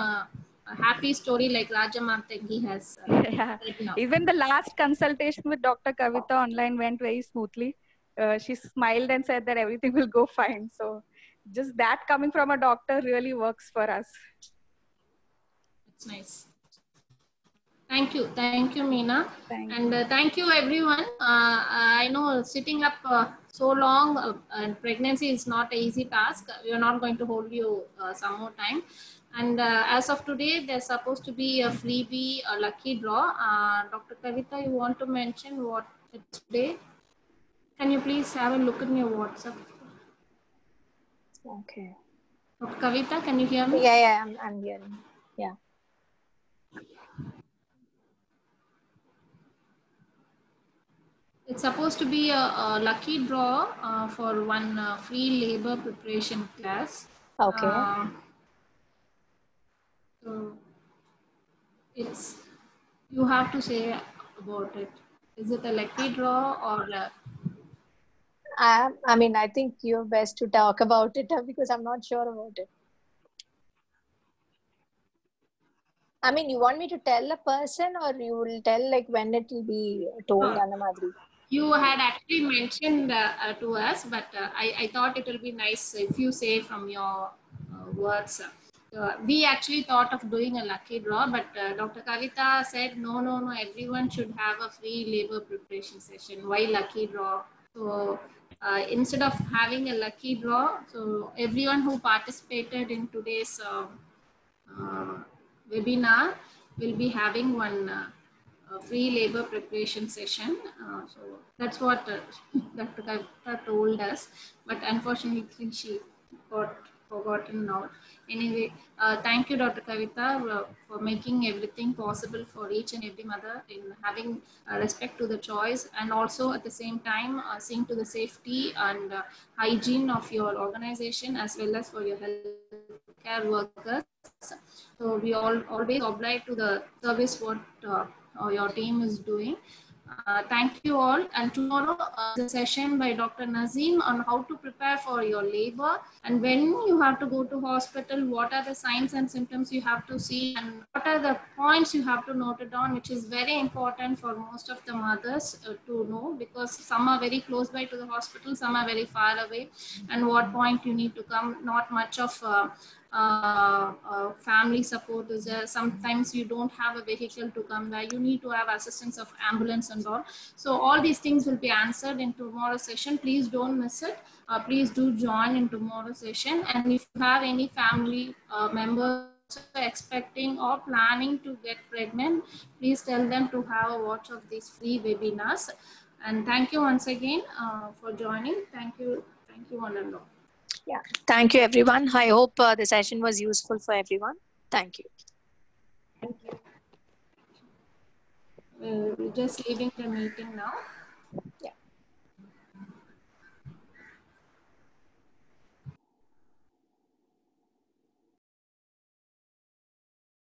happy story like Raja Martegi has said now. Even the last consultation with Dr. Kavita online went very smoothly. She smiled and said that everything will go fine. So just that coming from a doctor really works for us. It's nice. Thank you, Meena. Thank you. Thank you, everyone. I know sitting up so long and pregnancy is not an easy task. We are not going to hold you some more time. And as of today, there's supposed to be a freebie, a lucky draw. Dr. Kavita, you want to mention what it's today? Can you please have a look in your WhatsApp? Okay. Dr. Kavita, can you hear me? Yeah, I'm hearing. Yeah. It's supposed to be a lucky draw for one free labor preparation class. Okay. So it's, you have to say about it. Is it a lucky draw or I mean, I think you're best to talk about it because I'm not sure about it. I mean, you want me to tell a person or you will tell like when it will be told, Anna Madri? You had actually mentioned to us, but I thought it will be nice if you say from your words. We actually thought of doing a lucky draw, but Dr. Kavita said, no, everyone should have a free labor preparation session. Why lucky draw? So instead of having a lucky draw, so everyone who participated in today's webinar will be having one free labor preparation session. So that's what Dr. Kavita told us, but unfortunately she got forgotten now. Anyway, thank you, Dr. Kavita, for making everything possible for each and every mother in having respect to the choice, and also at the same time seeing to the safety and hygiene of your organization as well as for your healthcare workers. So we all always oblige to the service what your team is doing. Thank you all. And tomorrow is a session by Dr. Nazim on how to prepare for your labor, and when you have to go to hospital, what are the signs and symptoms you have to see, and what are the points you have to note it down, which is very important for most of the mothers to know, because some are very close by to the hospital, some are very far away, and what point you need to come. Not much of family support is there. Sometimes you don't have a vehicle to come there. You need to have assistance of ambulance and all. So all these things will be answered in tomorrow's session. Please don't miss it. Please do join in tomorrow's session. And if you have any family members expecting or planning to get pregnant, please tell them to have a watch of these free webinars. And thank you once again for joining. Thank you one and all. Yeah. Thank you, everyone. I hope the session was useful for everyone. Thank you. Thank you. We're just leaving the meeting now.